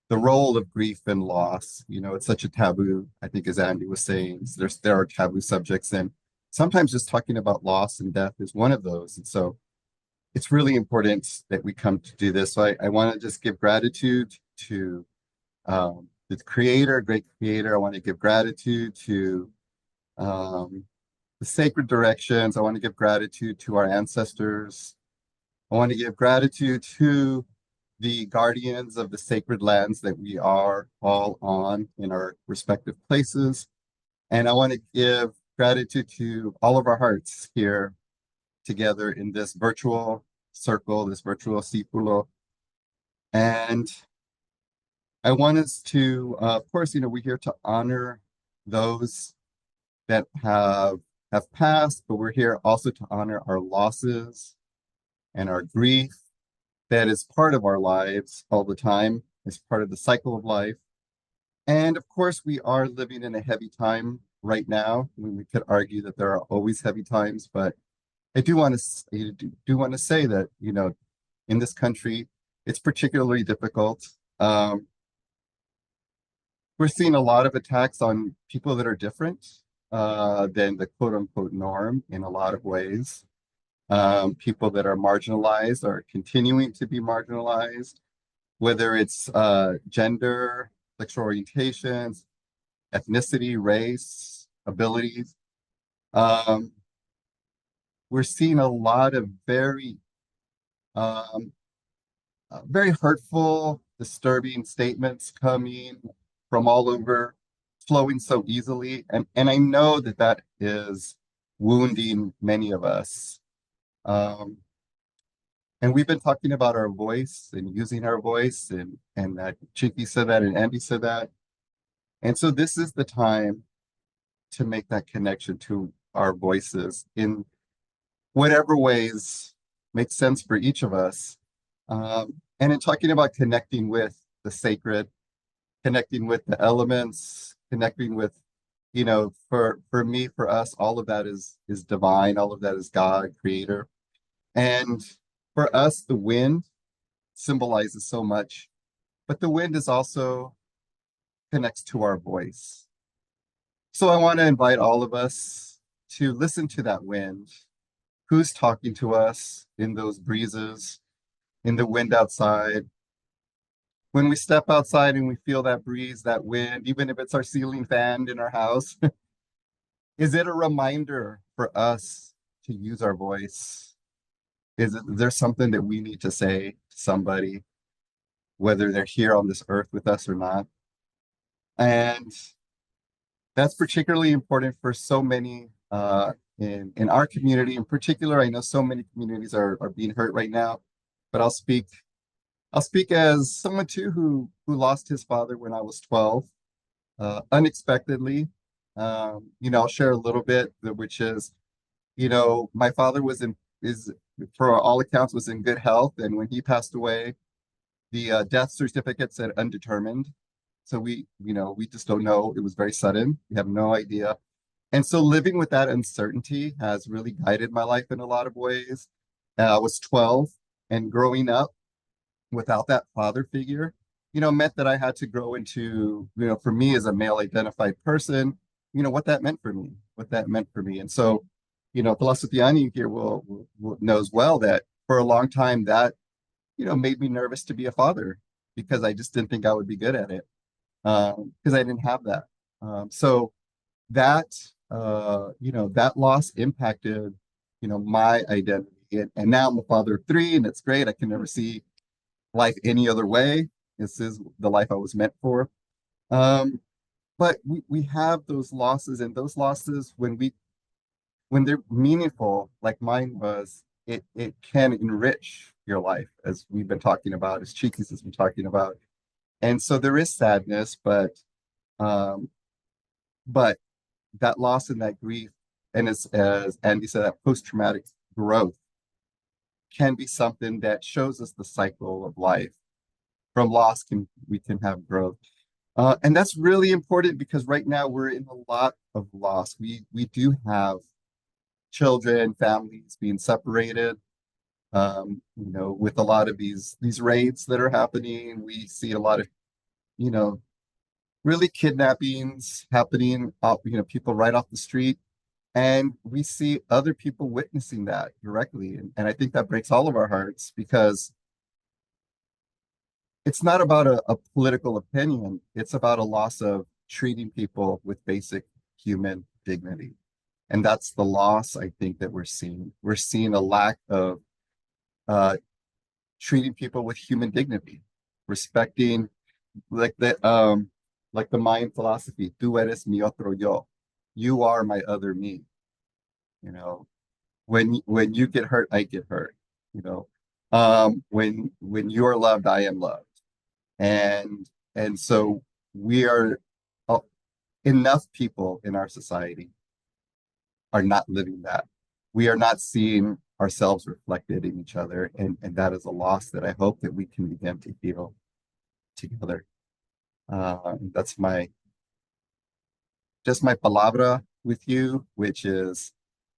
the role of grief and loss. It's such a taboo, I think, as Andy was saying. There are taboo subjects, and sometimes just talking about loss and death is one of those. And so it's really important that we come to do this. So I want to just give gratitude to the creator, great creator. I want to give gratitude to the sacred directions. I want to give gratitude to our ancestors. I want to give gratitude to the guardians of the sacred lands that we are all on in our respective places. And I want to give gratitude to all of our hearts here together in this virtual circle, this virtual círculo. And I want us to, of course, we're here to honor those that have passed, but we're here also to honor our losses and our grief that is part of our lives all the time. It's part of the cycle of life. And of course, we are living in a heavy time right now. We could argue that there are always heavy times, but I do want to say that, in this country, it's particularly difficult. We're seeing a lot of attacks on people that are different than the quote unquote norm in a lot of ways. People that are marginalized are continuing to be marginalized, whether it's gender, sexual orientations, ethnicity, race, abilities. We're seeing a lot of very hurtful, disturbing statements coming from all over, flowing so easily. And I know that is wounding many of us. And we've been talking about our voice and using our voice, and that Chiquis said that and Andy said that. And so this is the time to make that connection to our voices in whatever ways make sense for each of us. And in talking about connecting with the sacred, connecting with the elements, connecting with, for me, for us, all of that is divine. All of that is God, creator. And for us, the wind symbolizes so much, but the wind is also connects to our voice. So I want to invite all of us to listen to that wind. Who's talking to us in those breezes, in the wind outside? When we step outside and we feel that breeze, that wind, even if it's our ceiling fan in our house, is it a reminder for us to use our voice? Is there something that we need to say to somebody, whether they're here on this earth with us or not? And that's particularly important for so many in our community in particular. I know so many communities are being hurt right now, but I'll speak as someone too who lost his father when I was 12, unexpectedly. I'll share a little bit, which is, my father is for all accounts was in good health, and when he passed away, the death certificate said undetermined. So we just don't know. It was very sudden. We have no idea. And so living with that uncertainty has really guided my life in a lot of ways. I was 12, and growing up without that father figure, meant that I had to grow into, for me as a male identified person, what that meant for me. And so, Tlazoltiani here knows well that for a long time that, made me nervous to be a father because I just didn't think I would be good at it because I didn't have that. So that, that loss impacted, my identity. And now I'm a father of 3, and it's great. I can never see life any other way. This is the life I was meant for. But we have those losses, and those losses, when they're meaningful, like mine was, it can enrich your life, as we've been talking about, as Chiquis has been talking about. And so there is sadness, um, but that loss and that grief, and as Andy said, that post-traumatic growth can be something that shows us the cycle of life. From loss, we can have growth. And that's really important because right now we're in a lot of loss. We do have children, families being separated. With a lot of these raids that are happening, we see a lot of, really kidnappings happening, people right off the street. And we see other people witnessing that directly. And I think that breaks all of our hearts because it's not about a political opinion. It's about a loss of treating people with basic human dignity. And that's the loss, I think, that we're seeing. We're seeing a lack of treating people with human dignity, respecting like the Mayan philosophy, tú eres mi otro yo. You are my other me. When you get hurt, I get hurt. When you are loved, I am loved. And so we are enough people in our society are not living that. We are not seeing ourselves reflected in each other, and that is a loss that I hope that we can begin to heal together. That's just my palabra with you, which is,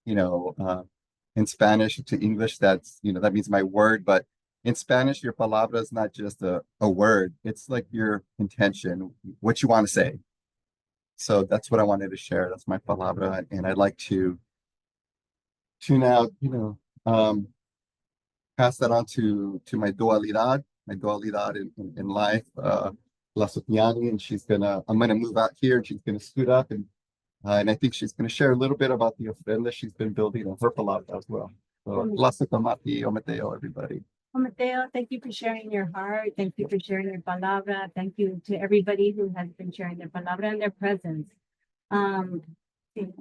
in Spanish to English, that means my word, but in Spanish, your palabra is not just a word. It's like your intention, what you want to say. So that's what I wanted to share. That's my palabra. And I'd like to now, pass that on to my dualidad in life, Tlazoltiani, and I'm gonna move out here, and she's gonna scoot up, and I think she's gonna share a little bit about the ofrenda she's been building on her palabra as well. So, Tlazoltamati, Ometeo, everybody. Mateo, thank you for sharing your heart. Thank you for sharing your palabra. Thank you to everybody who has been sharing their palabra and their presence. Sí,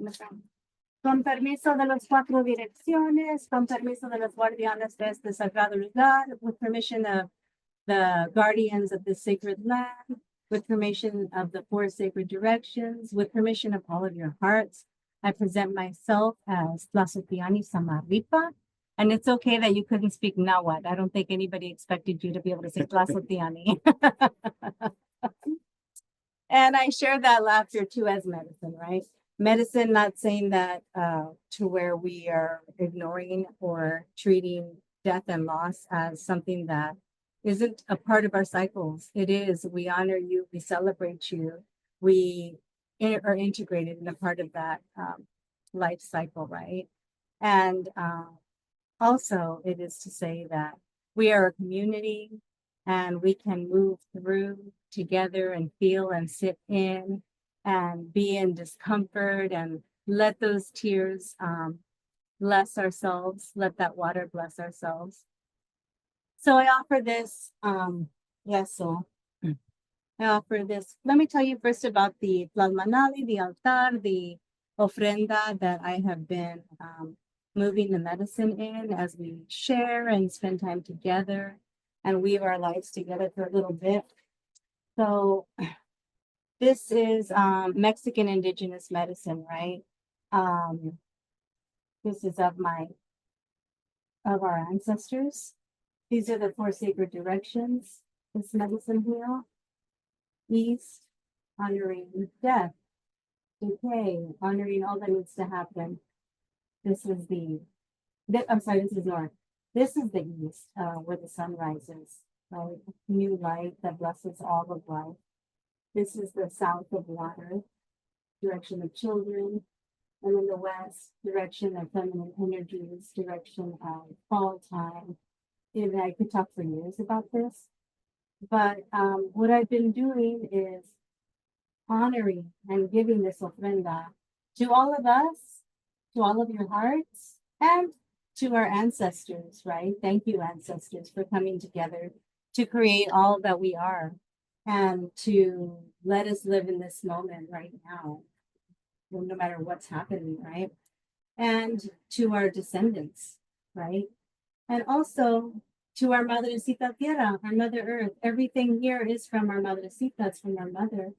con permiso de las cuatro direcciones, con permiso de los guardianes de este sagrado lugar, with permission of the guardians of the sacred land, with permission of the four sacred directions, with permission of all of your hearts, I present myself as Tlazoltiani Zamarripa. And it's okay that you couldn't speak Nahuatl. I don't think anybody expected you to be able to say Tlazoltiani. And I share that laughter too as medicine, right? Medicine, not saying that to where we are ignoring or treating death and loss as something that isn't a part of our cycles. It is. We honor you. We celebrate you. We are integrated in a part of that life cycle, right? And also, it is to say that we are a community and we can move through together and feel and sit in and be in discomfort and let those tears bless ourselves, let that water bless ourselves. So I offer this, I offer this. Let me tell you first about the Tlalmanali, the altar, the ofrenda that I have been moving the medicine in as we share and spend time together and weave our lives together for a little bit. So this is Mexican indigenous medicine, right? This is of our ancestors. These are the four sacred directions. This medicine wheel. East, honoring death, decay, honoring all that needs to happen. This is this is north. This is the east, where the sun rises, right? New light that blesses all of life. This is the south of water, direction of children. And in the west, direction of feminine energies, direction of fall time. And I could talk for years about this. But what I've been doing is honoring and giving this ofrenda to all of us, to all of your hearts, and to our ancestors, right? Thank you, ancestors, for coming together to create all that we are. and to let us live in this moment right now, no matter what's happening, right? And to our descendants, right? And also to our Madrecita Tierra, our Mother Earth. Everything here is from our Madrecita, it's from our mother.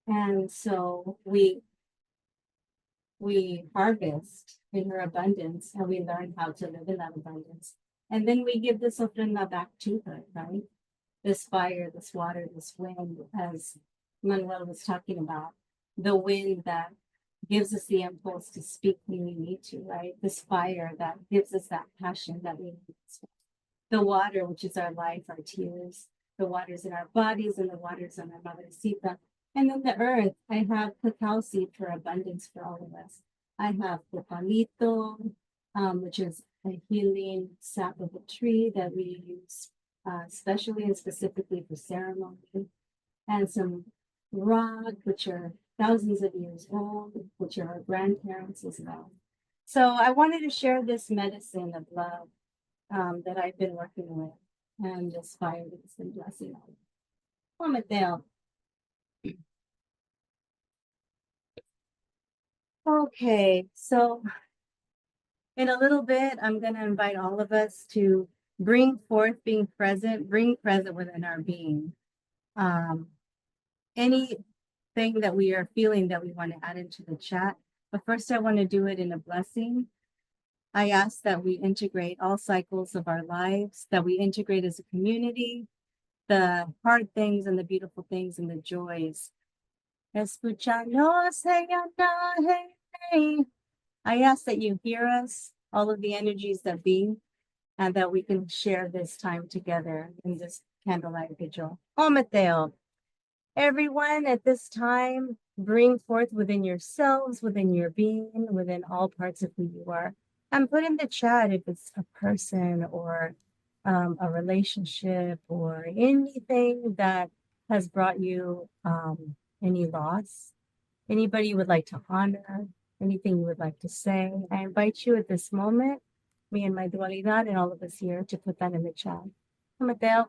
And so we harvest in her abundance and we learn how to live in that abundance. And then we give this ofrenda back to her, right? This fire, this water, this wind, as Manuel was talking about, the wind that gives us the impulse to speak when we need to, right? This fire that gives us that passion that we need. The water, which is our life, our tears, the waters in our bodies and the waters on our Madrecita. And then the earth, I have cacao seed for abundance for all of us. I have copalito, which is a healing sap of a tree that we use especially and specifically for ceremony, and some rock, which are thousands of years old, which are our grandparents as well. So I wanted to share this medicine of love that I've been working with, and this fire that's been blessing all. Oh, Mateo. Okay, so in a little bit, I'm going to invite all of us to bring forth being present, bring present within our being. Anything that we are feeling that we want to add into the chat. But first, I want to do it in a blessing. I ask that we integrate all cycles of our lives, that we integrate as a community, the hard things and the beautiful things and the joys. Escuchanos, I ask that you hear us, all of the energies that be, and that we can share this time together in this candlelight vigil. Oh, Mateo. Everyone at this time, bring forth within yourselves, within your being, within all parts of who you are. And put in the chat if it's a person or a relationship or anything that has brought you any loss. Anybody you would like to honor, anything you would like to say. I invite you at this moment, me and my dualidad and all of us here, to put that in the chat. Mateo.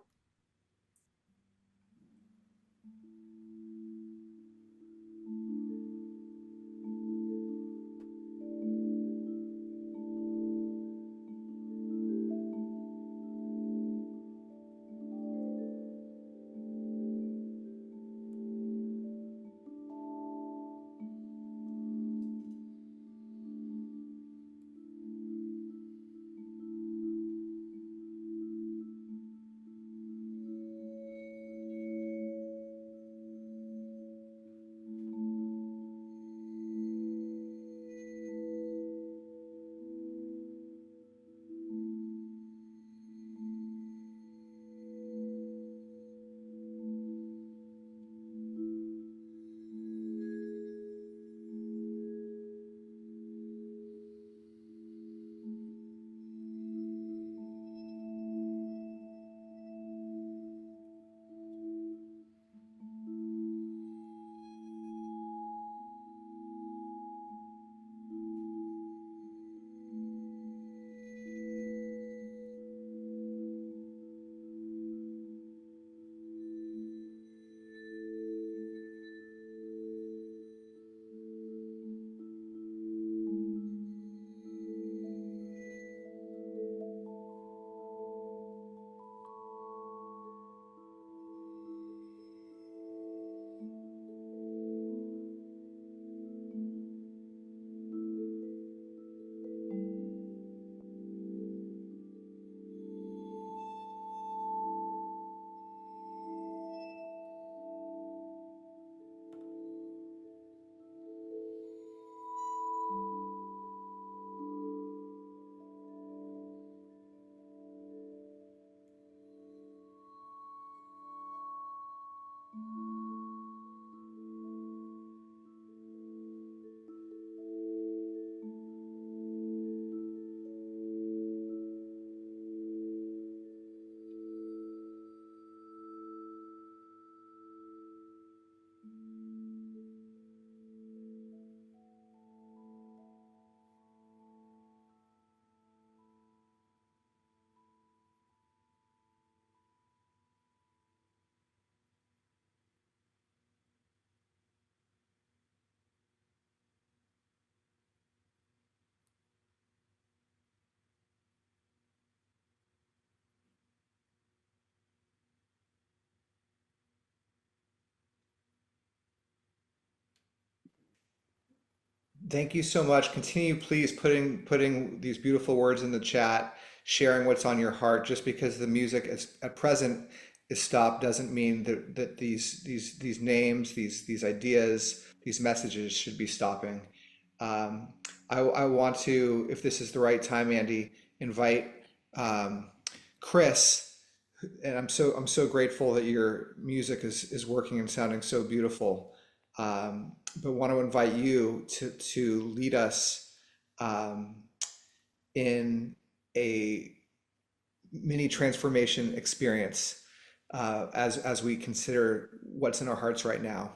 Thank you so much. Continue, please, putting these beautiful words in the chat, sharing what's on your heart. Just because the music is at present is stopped doesn't mean that these names, these ideas, these messages should be stopping. Um, I want to, if this is the right time, Andy, invite Chris. And I'm so grateful that your music is working and sounding so beautiful. But want to invite you to lead us um, in a mini transformation experience as we consider what's in our hearts right now.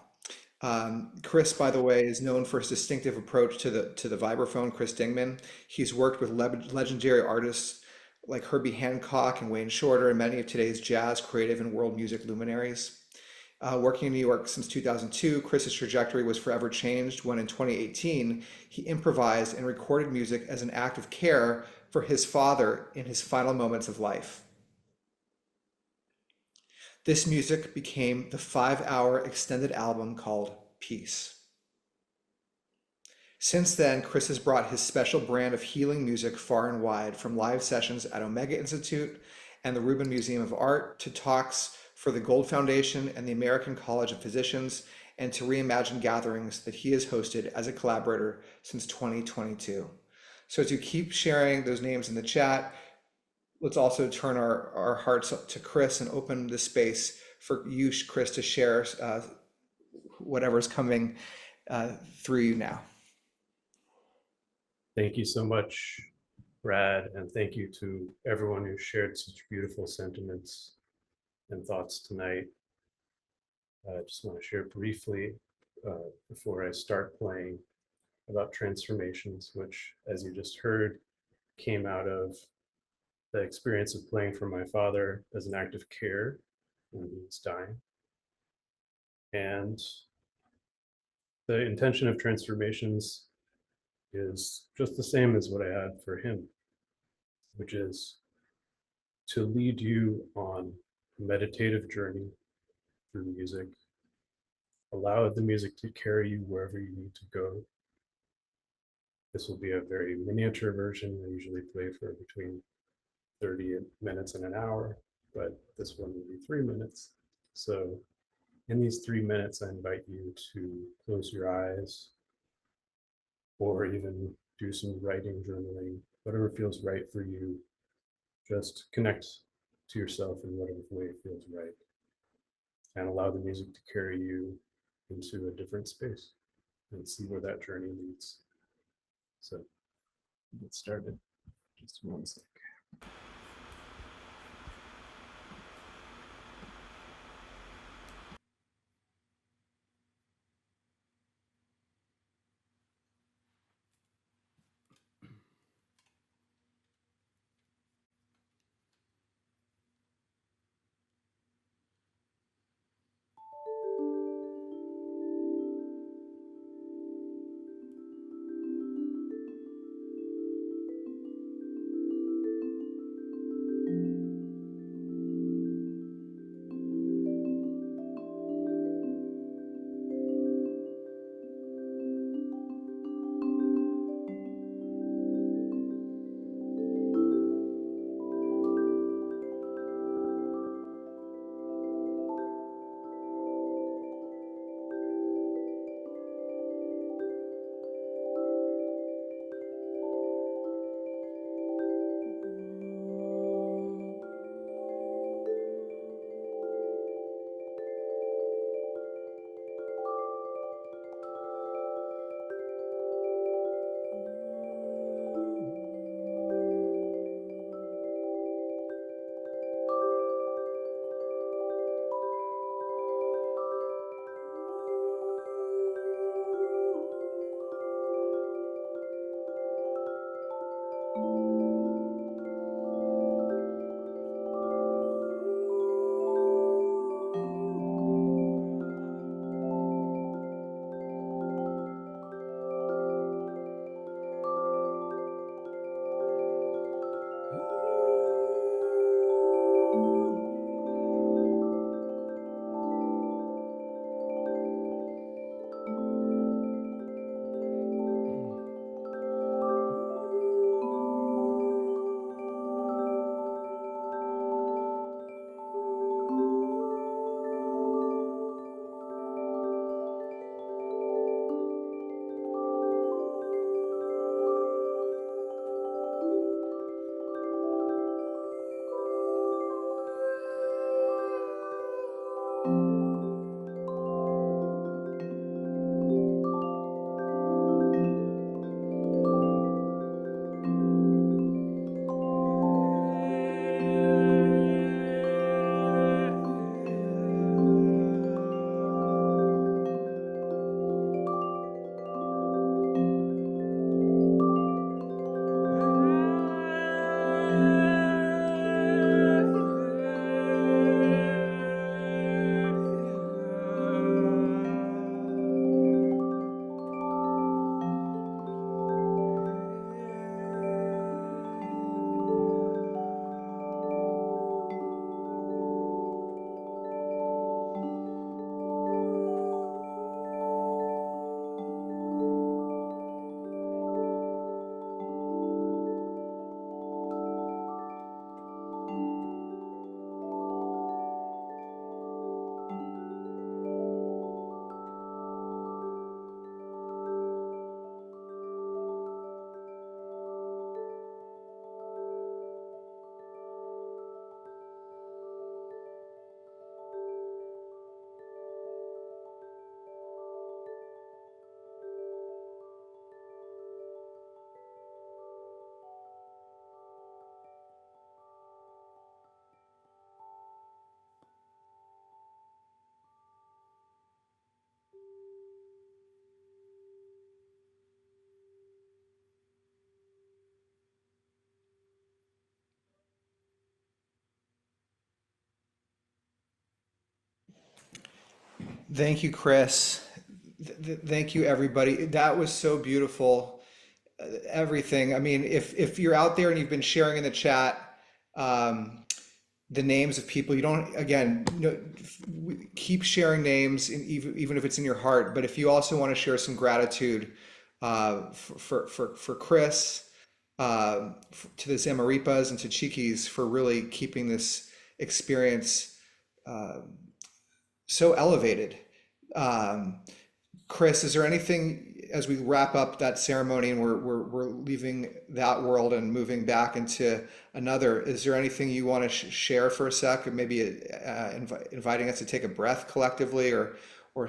Chris, by the way, is known for his distinctive approach to the vibraphone. Chris Dingman. He's worked with legendary artists like Herbie Hancock and Wayne Shorter, and many of today's jazz, creative, and world music luminaries. Working in New York since 2002, Chris's trajectory was forever changed when in 2018, he improvised and recorded music as an act of care for his father in his final moments of life. This music became the 5-hour extended album called Peace. Since then, Chris has brought his special brand of healing music far and wide, from live sessions at Omega Institute and the Rubin Museum of Art to talks for the Gold Foundation and the American College of Physicians, and to Reimagine gatherings that he has hosted as a collaborator since 2022. So as you keep sharing those names in the chat, let's also turn our hearts to Chris and open the space for you, Chris, to share whatever's coming through you now. Thank you so much, Brad, and thank you to everyone who shared such beautiful sentiments and thoughts tonight. I just want to share briefly before I start playing about transformations, which, as you just heard, came out of the experience of playing for my father as an act of care when he was dying. And the intention of transformations is just the same as what I had for him, which is to lead you on a meditative journey through music. Allow the music to carry you wherever you need to go. This will be a very miniature version. I usually play for between 30 minutes and an hour, but this one will be 3 minutes. So in these 3 minutes, I invite you to close your eyes or even do some writing, journaling, whatever feels right for you. Just connect to yourself in whatever way feels right, and allow the music to carry you into a different space and see where that journey leads. So get started. Just 1 sec. Thank you, Chris. Thank you, everybody. That was so beautiful. Everything. I mean, if you're out there and you've been sharing in the chat, um, the names of people you don't, again, no, keep sharing names, even if it's in your heart. But if you also want to share some gratitude for Chris, to the Zamarripas and to Chiquis for really keeping this experience so elevated. Chris, is there anything as we wrap up that ceremony and we're leaving that world and moving back into another, is there anything you want to share for a sec? Maybe inviting us to take a breath collectively, or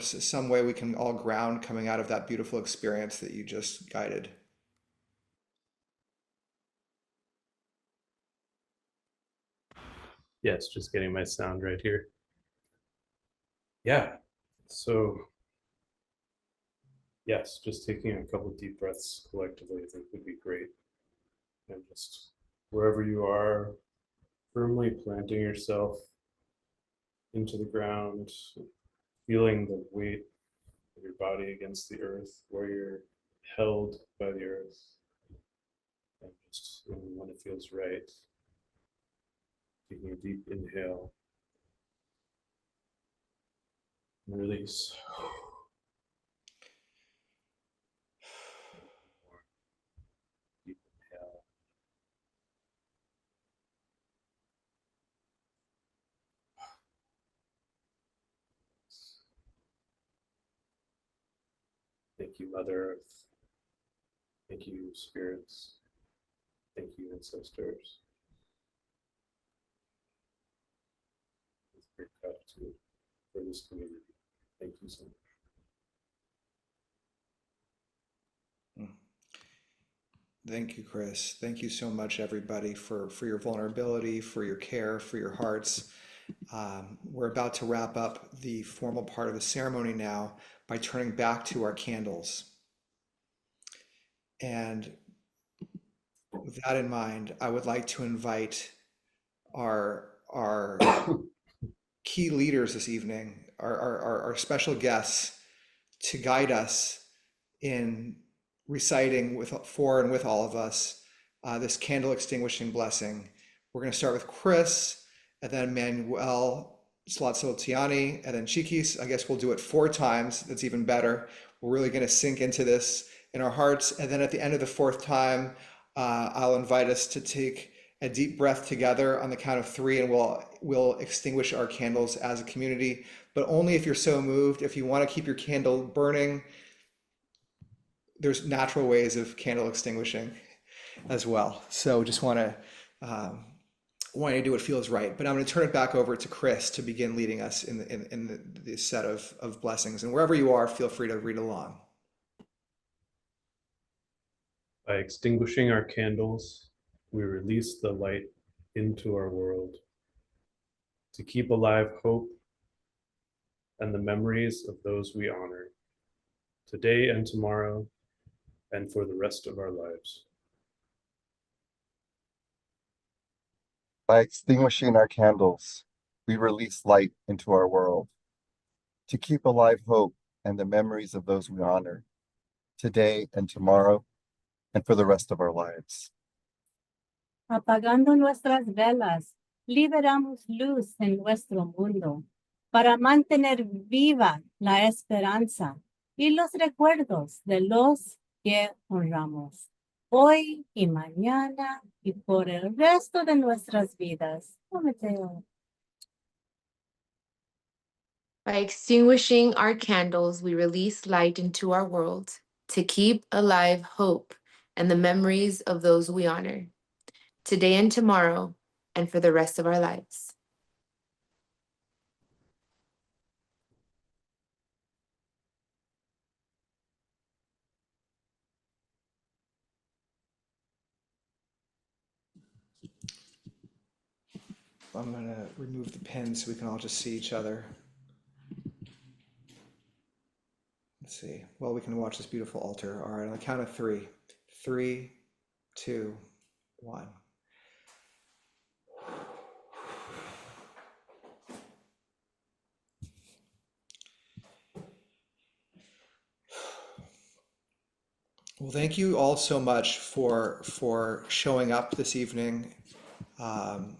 some way we can all ground coming out of that beautiful experience that you just guided. Yes, just getting my sound right here. Yeah, so yes, just taking a couple deep breaths collectively I think would be great. And just wherever you are, firmly planting yourself into the ground, feeling the weight of your body against the earth, where you're held by the earth. And just when it feels right, taking a deep inhale and release. Deep inhale. Thank you, Mother Earth. Thank you, spirits. Thank you, ancestors. With great gratitude for this community. Thank you so much. Thank you, Chris. Thank you so much, everybody, for your vulnerability, for your care, for your hearts. We're about to wrap up the formal part of the ceremony now by turning back to our candles. And with that in mind, I would like to invite our key leaders this evening, our special guests, to guide us in reciting for and with all of us this candle extinguishing blessing. We're going to start with Chris, and then Manuel, Tlazoltiani, and then Chiquis. I guess we'll do it 4 times. That's even better. We're really going to sink into this in our hearts. And then at the end of the 4th time, I'll invite us to take a deep breath together on the count of 3, and we'll extinguish our candles as a community, but only if you're so moved. If you want to keep your candle burning, there's natural ways of candle extinguishing as well. So just want to do what feels right. But I'm going to turn it back over to Chris to begin leading us in the set of blessings. And wherever you are, feel free to read along. By extinguishing our candles, we release the light into our world to keep alive hope and the memories of those we honor, today and tomorrow, and for the rest of our lives. By extinguishing our candles, we release light into our world to keep alive hope and the memories of those we honor, today and tomorrow, and for the rest of our lives. Apagando nuestras velas, liberamos luz en nuestro mundo para mantener viva la esperanza y los recuerdos de los que honramos hoy y mañana y por el resto de nuestras vidas. Mateo. By extinguishing our candles, we release light into our world to keep alive hope and the memories of those we honor, today and tomorrow, and for the rest of our lives. I'm going to remove the pins so we can all just see each other. Let's see. Well, we can watch this beautiful altar. All right, on the count of 3. 3, 2, 1. Well, thank you all so much for showing up this evening. Um,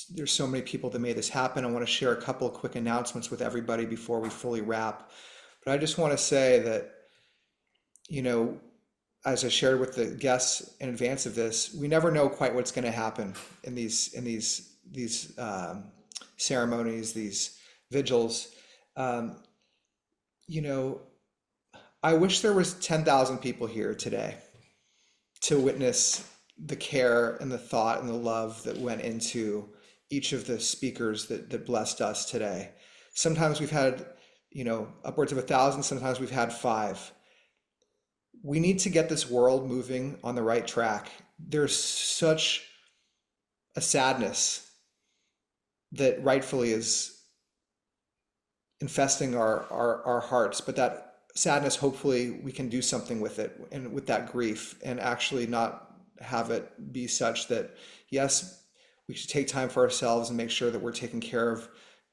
there's so many people that made this happen. I want to share a couple of quick announcements with everybody before we fully wrap. But I just want to say that, you know, as I shared with the guests in advance of this, we never know quite what's going to happen in these ceremonies, these vigils. You know, I wish there was 10,000 people here today to witness the care and the thought and the love that went into each of the speakers that blessed us today. Sometimes we've had, you know, upwards of 1,000, sometimes we've had 5. We need to get this world moving on the right track. There's such a sadness that rightfully is infesting our hearts, but that sadness, hopefully we can do something with it and with that grief, and actually not have it be such that, yes, we should take time for ourselves and make sure that we're taking care of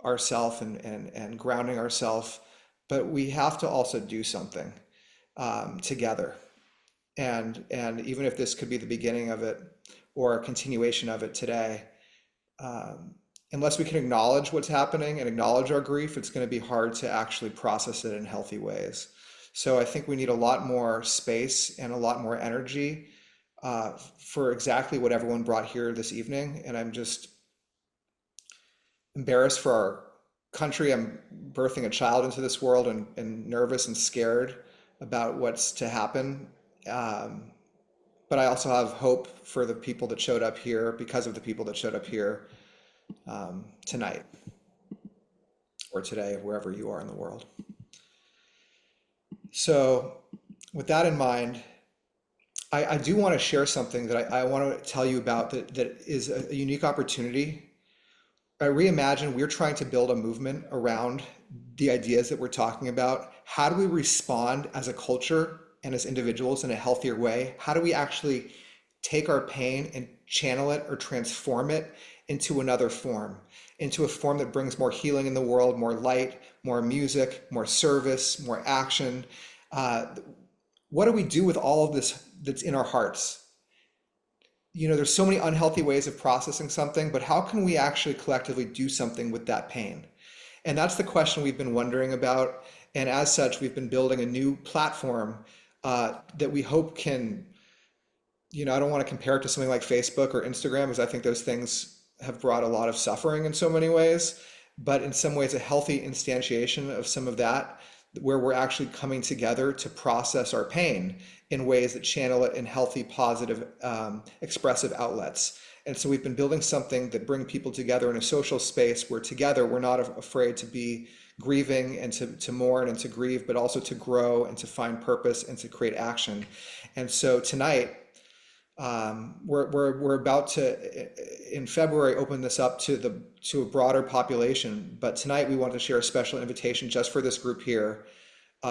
ourselves and grounding ourselves, but we have to also do something together. And even if this could be the beginning of it or a continuation of it today, unless we can acknowledge what's happening and acknowledge our grief, it's going to be hard to actually process it in healthy ways. So I think we need a lot more space and a lot more energy for exactly what everyone brought here this evening. And I'm just embarrassed for our country. I'm birthing a child into this world and nervous and scared about what's to happen. But I also have hope for the people that showed up here, because of the people that showed up here tonight or today, wherever you are in the world. So with that in mind, I do want to share something that I want to tell you about that is a unique opportunity. At Reimagine, we're trying to build a movement around the ideas that we're talking about. How do we respond as a culture and as individuals in a healthier way? How do we actually take our pain and channel it or transform it into another form, into a form that brings more healing in the world, more light, more music, more service, more action? What do we do with all of this that's in our hearts? You know, there's so many unhealthy ways of processing something, but how can we actually collectively do something with that pain? And that's the question we've been wondering about. And as such, we've been building a new platform that we hope can, you know, I don't want to compare it to something like Facebook or Instagram, because I think those things have brought a lot of suffering in so many ways, but in some ways a healthy instantiation of some of that, where we're actually coming together to process our pain in ways that channel it in healthy, positive, expressive outlets. And so we've been building something that bring people together in a social space where together we're not afraid to be grieving and to mourn and to grieve, but also to grow and to find purpose and to create action. And so tonight, we're about to, in February, open this up to a broader population. But tonight we want to share a special invitation just for this group here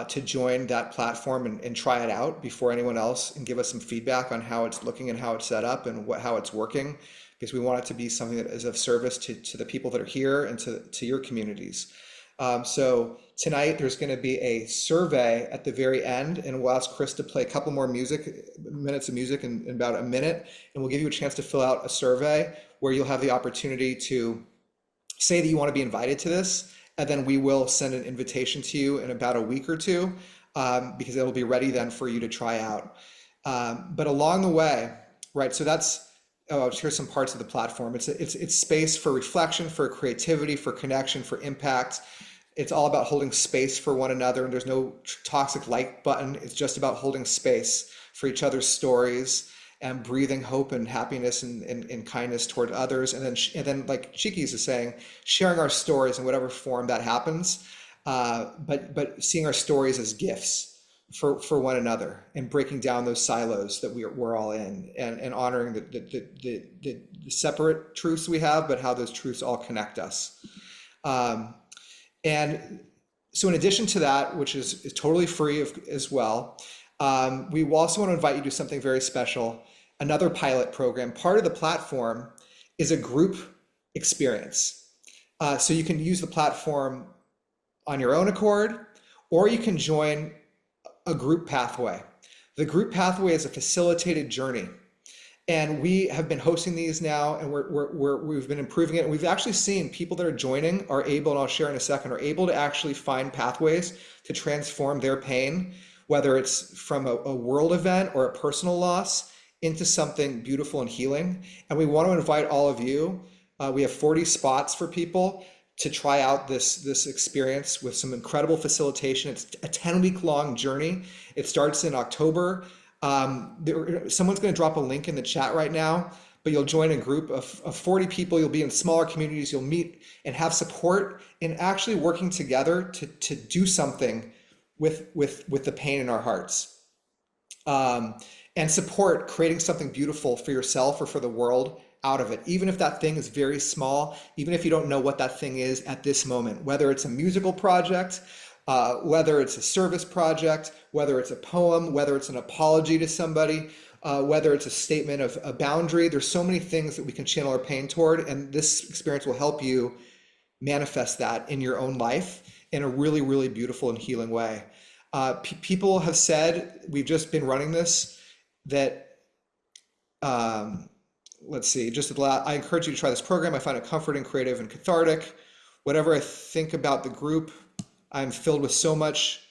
to join that platform and try it out before anyone else, and give us some feedback on how it's looking and how it's set up and how it's working, because we want it to be something that is of service to the people that are here and to your communities. So tonight there's going to be a survey at the very end, and we'll ask Chris to play a couple more minutes of music in about a minute, and we'll give you a chance to fill out a survey where you'll have the opportunity to say that you want to be invited to this, and then we will send an invitation to you in about a week or two, because it'll be ready then for you to try out. But along the way, right, so that's, here's some parts of the platform. It's space for reflection, for creativity, for connection, for impact. It's all about holding space for one another, and there's no toxic like button. It's just about holding space for each other's stories and breathing hope and happiness and kindness toward others. And then like Chiquis is saying, sharing our stories in whatever form that happens, but seeing our stories as gifts for one another, and breaking down those silos that we're all in, and honoring the separate truths we have, but how those truths all connect us. And so in addition to that, which is totally free as well, we also want to invite you to something very special, another pilot program. Part of the platform is a group experience. So you can use the platform on your own accord, or you can join a group pathway. The group pathway is a facilitated journey. And we have been hosting these now, and we've been improving it. And we've actually seen people that are joining are able, and I'll share in a second, are able to actually find pathways to transform their pain, whether it's from a world event or a personal loss, into something beautiful and healing. And we want to invite all of you. We have 40 spots for people to try out this experience with some incredible facilitation. It's a 10-week long journey. It starts in October. Someone's going to drop a link in the chat right now, but you'll join a group of 40 people. You'll be in smaller communities. You'll meet and have support in actually working together to do something with the pain in our hearts, and support creating something beautiful for yourself or for the world out of it, even if that thing is very small, even if you don't know what that thing is at this moment, whether it's a musical project, whether it's a service project, whether it's a poem, whether it's an apology to somebody, whether it's a statement of a boundary. There's so many things that we can channel our pain toward, and this experience will help you manifest that in your own life in a really, really beautiful and healing way. People have said, we've just been running this, that let's see, I encourage you to try this program. I find it comforting, creative, and cathartic. Whatever I think about the group, I'm filled with so much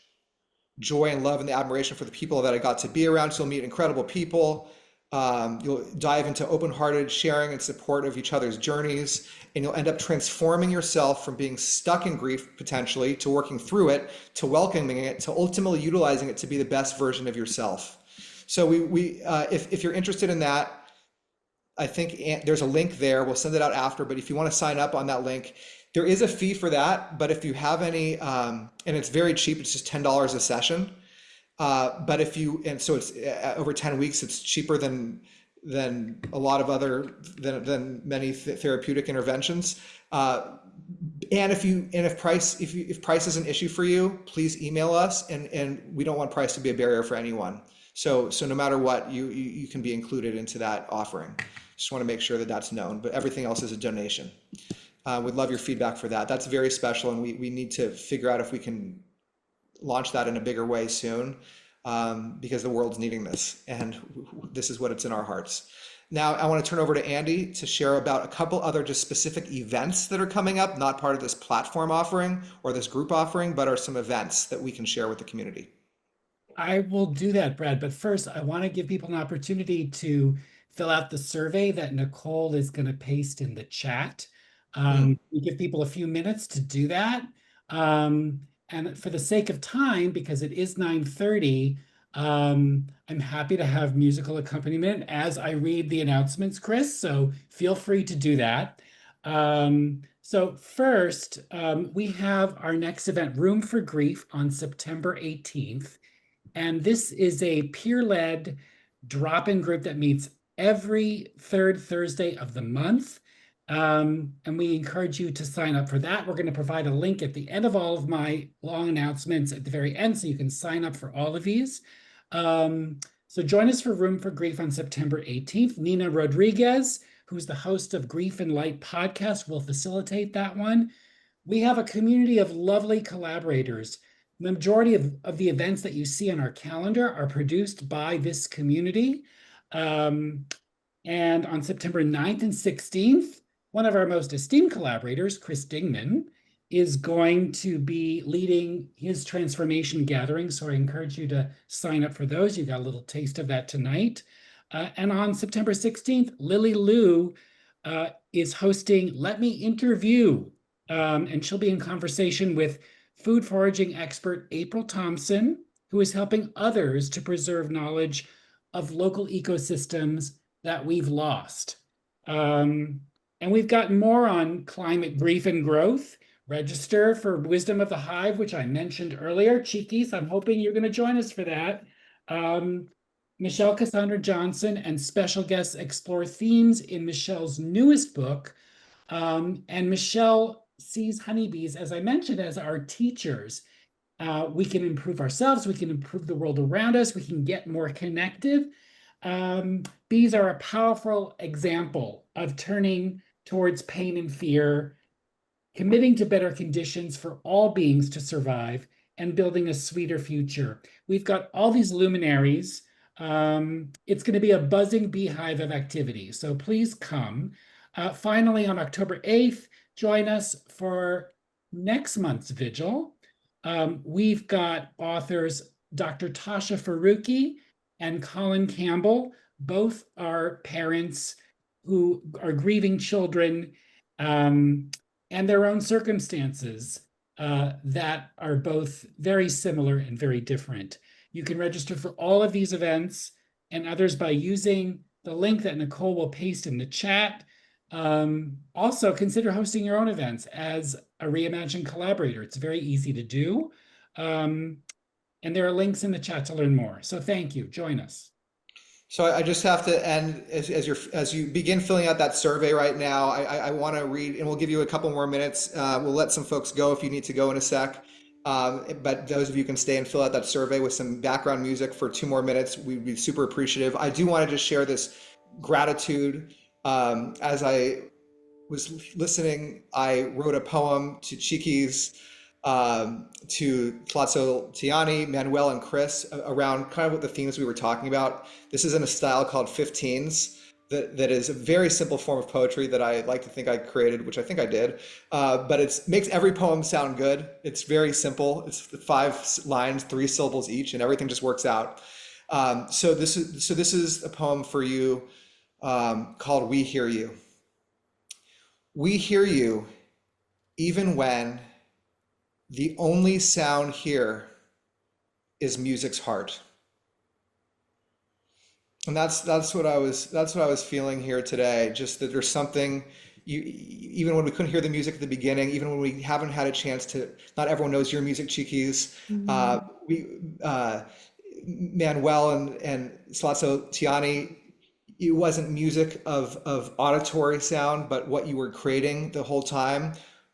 joy and love and the admiration for the people that I got to be around. So you'll meet incredible people. You'll dive into open-hearted sharing and support of each other's journeys, and you'll end up transforming yourself from being stuck in grief potentially to working through it, to welcoming it, to ultimately utilizing it to be the best version of yourself. So if you're interested in that, I think there's a link there. We'll send it out after, but if you want to sign up on that link, there is a fee for that. But if you have any, and it's very cheap, it's just $10 a session. But so it's over 10 weeks, it's cheaper than a lot of than many therapeutic interventions. And if price is an issue for you, please email us, and we don't want price to be a barrier for anyone. So no matter what, you can be included into that offering. Just want to make sure that that's known, but everything else is a donation. We'd love your feedback for that. That's very special, and we need to figure out if we can launch that in a bigger way soon, because the world's needing this, and this is what it's in our hearts. Now, I want to turn over to Andy to share about a couple other just specific events that are coming up, not part of this platform offering or this group offering, but are some events that we can share with the community. I will do that, Brad. But first, I want to give people an opportunity to fill out the survey that Nicole is going to paste in the chat. We give people a few minutes to do that. And for the sake of time, because it is 9:30, I'm happy to have musical accompaniment as I read the announcements, Chris. So feel free to do that. So first, we have our next event, Room for Grief, on September 18th. And this is a peer-led drop-in group that meets every third Thursday of the month. And we encourage you to sign up for that. We're going to provide a link at the end of all of my long announcements at the very end, so you can sign up for all of these. So join us for Room for Grief on September 18th. Nina Rodriguez, who's the host of Grief and Light podcast, will facilitate that one. We have a community of lovely collaborators. The majority of the events that you see on our calendar are produced by this community. And on September 9th and 16th, one of our most esteemed collaborators, Chris Dingman, is going to be leading his transformation gathering. So I encourage you to sign up for those. You got a little taste of that tonight. And on September 16th, Lily Liu is hosting Let Me Interview. And she'll be in conversation with food foraging expert April Thompson, who is helping others to preserve knowledge of local ecosystems that we've lost. And we've got more on climate grief and growth. Register for Wisdom of the Hive, which I mentioned earlier. Chiquis, I'm hoping you're going to join us for that. Michelle Cassandra Johnson and special guests explore themes in Michelle's newest book. And Michelle sees honeybees, as I mentioned, as our teachers. We can improve ourselves, we can improve the world around us, we can get more connected. Bees are a powerful example of turning towards pain and fear, committing to better conditions for all beings to survive, and building a sweeter future. We've got all these luminaries It's going to be a buzzing beehive of activity, so please come. Finally, on October 8th, join us for next month's Vigil. We've got authors Dr. Tasha Faruqi and Colin Campbell. Both are parents who are grieving children and their own circumstances that are both very similar and very different. You can register for all of these events and others by using the link that Nicole will paste in the chat. Also, consider hosting your own events as a Reimagine collaborator. It's very easy to do. And there are links in the chat to learn more. So thank you. Join us. So I just have to end as you begin filling out that survey right now. I want to read, and we'll give you a couple more minutes. We'll let some folks go if you need to go in a sec. But those of you can stay and fill out that survey with some background music for 2 more minutes. We'd be super appreciative. I do want to just share this gratitude. As I was listening, I wrote a poem to Chiquis, to Tlazoltiani, Manuel, and Chris around kind of what the themes we were talking about. This is in a style called 15s that is a very simple form of poetry that I like to think I created, which I think I did. But it makes every poem sound good. It's very simple. It's 5 lines, 3 syllables each, and everything just works out. So this is a poem for you called "We Hear You." We hear you even when the only sound here is music's heart. And that's what I was feeling here today. Just that there's something, even when we couldn't hear the music at the beginning, even when we haven't had a chance to, not everyone knows your music, Chiquis. Manuel and Tlazoltiani, it wasn't music of auditory sound, but what you were creating the whole time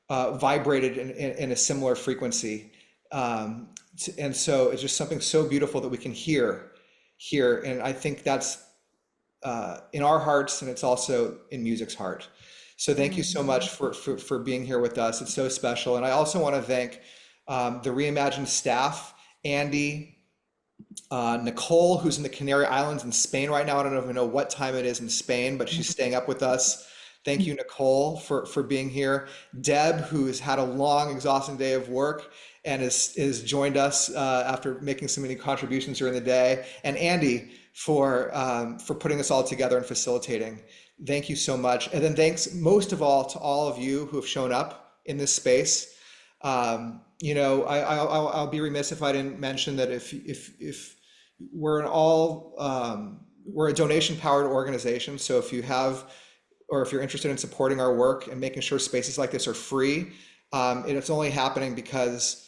vibrated in a similar frequency. And so it's just something so beautiful that we can hear. And I think that's in our hearts, and it's also in music's heart. So thank you so much for being here with us. It's so special. And I also want to thank the Reimagine staff, Andy, Nicole, who's in the Canary Islands in Spain right now. I don't even know what time it is in Spain, but she's staying up with us. Thank you, Nicole, for being here. Deb, who has had a long, exhausting day of work and is joined us after making so many contributions during the day. And Andy for putting this all together and facilitating. Thank you so much. And then thanks most of all to all of you who have shown up in this space. I'll be remiss if I didn't mention that if we're we're a donation powered organization. So if you have, or if you're interested in supporting our work and making sure spaces like this are free, and it's only happening because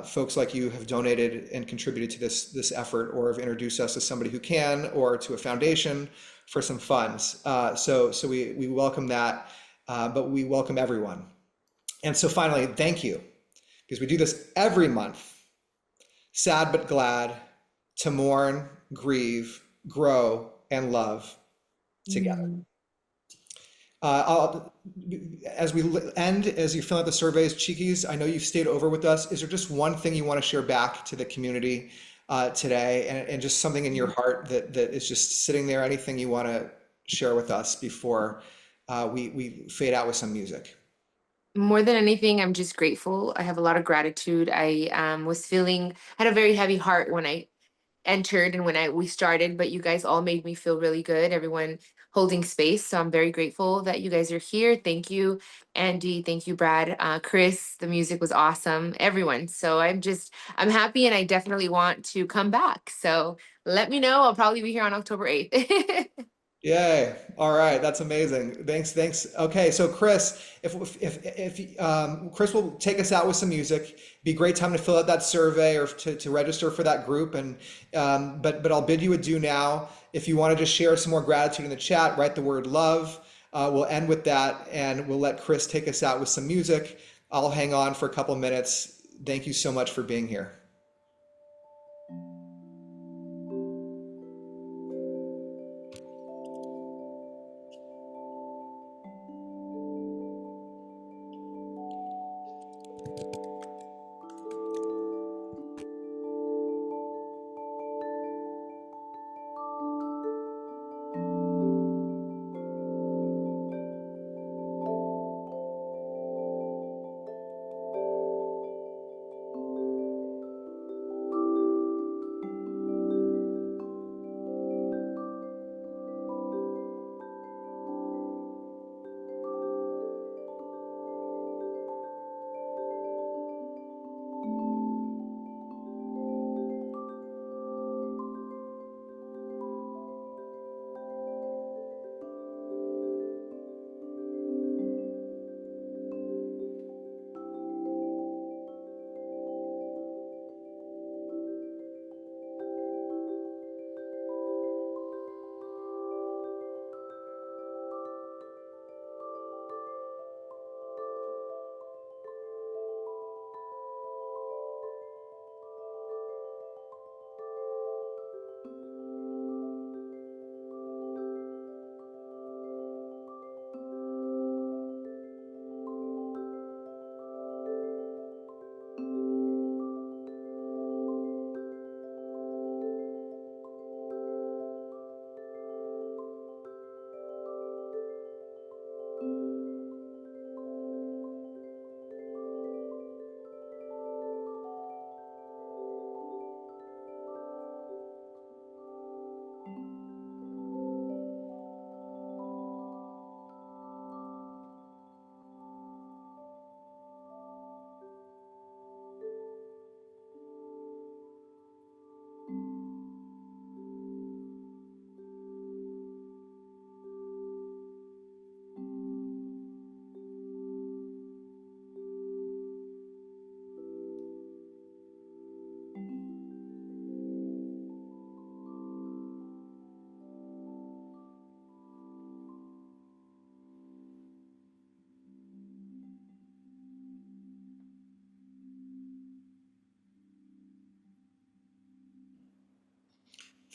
folks like you have donated and contributed to this effort, or have introduced us to somebody who can, or to a foundation for some funds. So we welcome that, but we welcome everyone. And so finally, thank you, because we do this every month, sad but glad, to mourn, grieve, grow, and love together. As we end, as you fill out the surveys, Chiquis, I know you've stayed over with us. Is there just one thing you want to share back to the community today, and just something in your heart that is just sitting there? Anything you want to share with us before we fade out with some music? More than anything, I'm just grateful. I have a lot of gratitude. I had a very heavy heart when I entered and when we started, but you guys all made me feel really good. Everyone holding space. So I'm very grateful that you guys are here. Thank you, Andy. Thank you, Brad. Chris, the music was awesome. Everyone. So I'm happy, and I definitely want to come back. So let me know. I'll probably be here on October 8th. Yay. All right. That's amazing. Thanks. Okay. So Chris, if Chris will take us out with some music, be a great time to fill out that survey or to register for that group. And, but I'll bid you adieu now. If you want to just share some more gratitude in the chat, write the word love. We'll end with that, and we'll let Chris take us out with some music. I'll hang on for a couple minutes. Thank you so much for being here.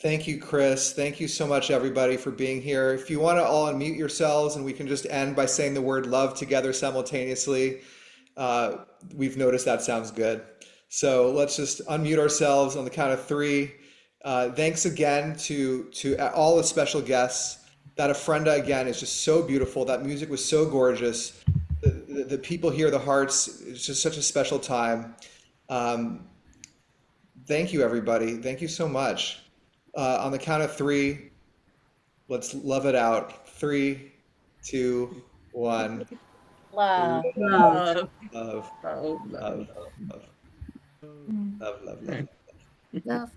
Thank you, Chris. Thank you so much, everybody, for being here. If you want to all unmute yourselves and we can just end by saying the word love together simultaneously, we've noticed that sounds good. So let's just unmute ourselves on the count of three. Thanks again to all the special guests. That ofrenda again is just so beautiful. That music was so gorgeous. The people here, the hearts, it's just such a special time. Thank you, everybody. Thank you so much. On the count of three, let's love it out. 3, 2, 1. Love. Love, Love. love, Love. love, love, love, love, love, Love, love, love. love.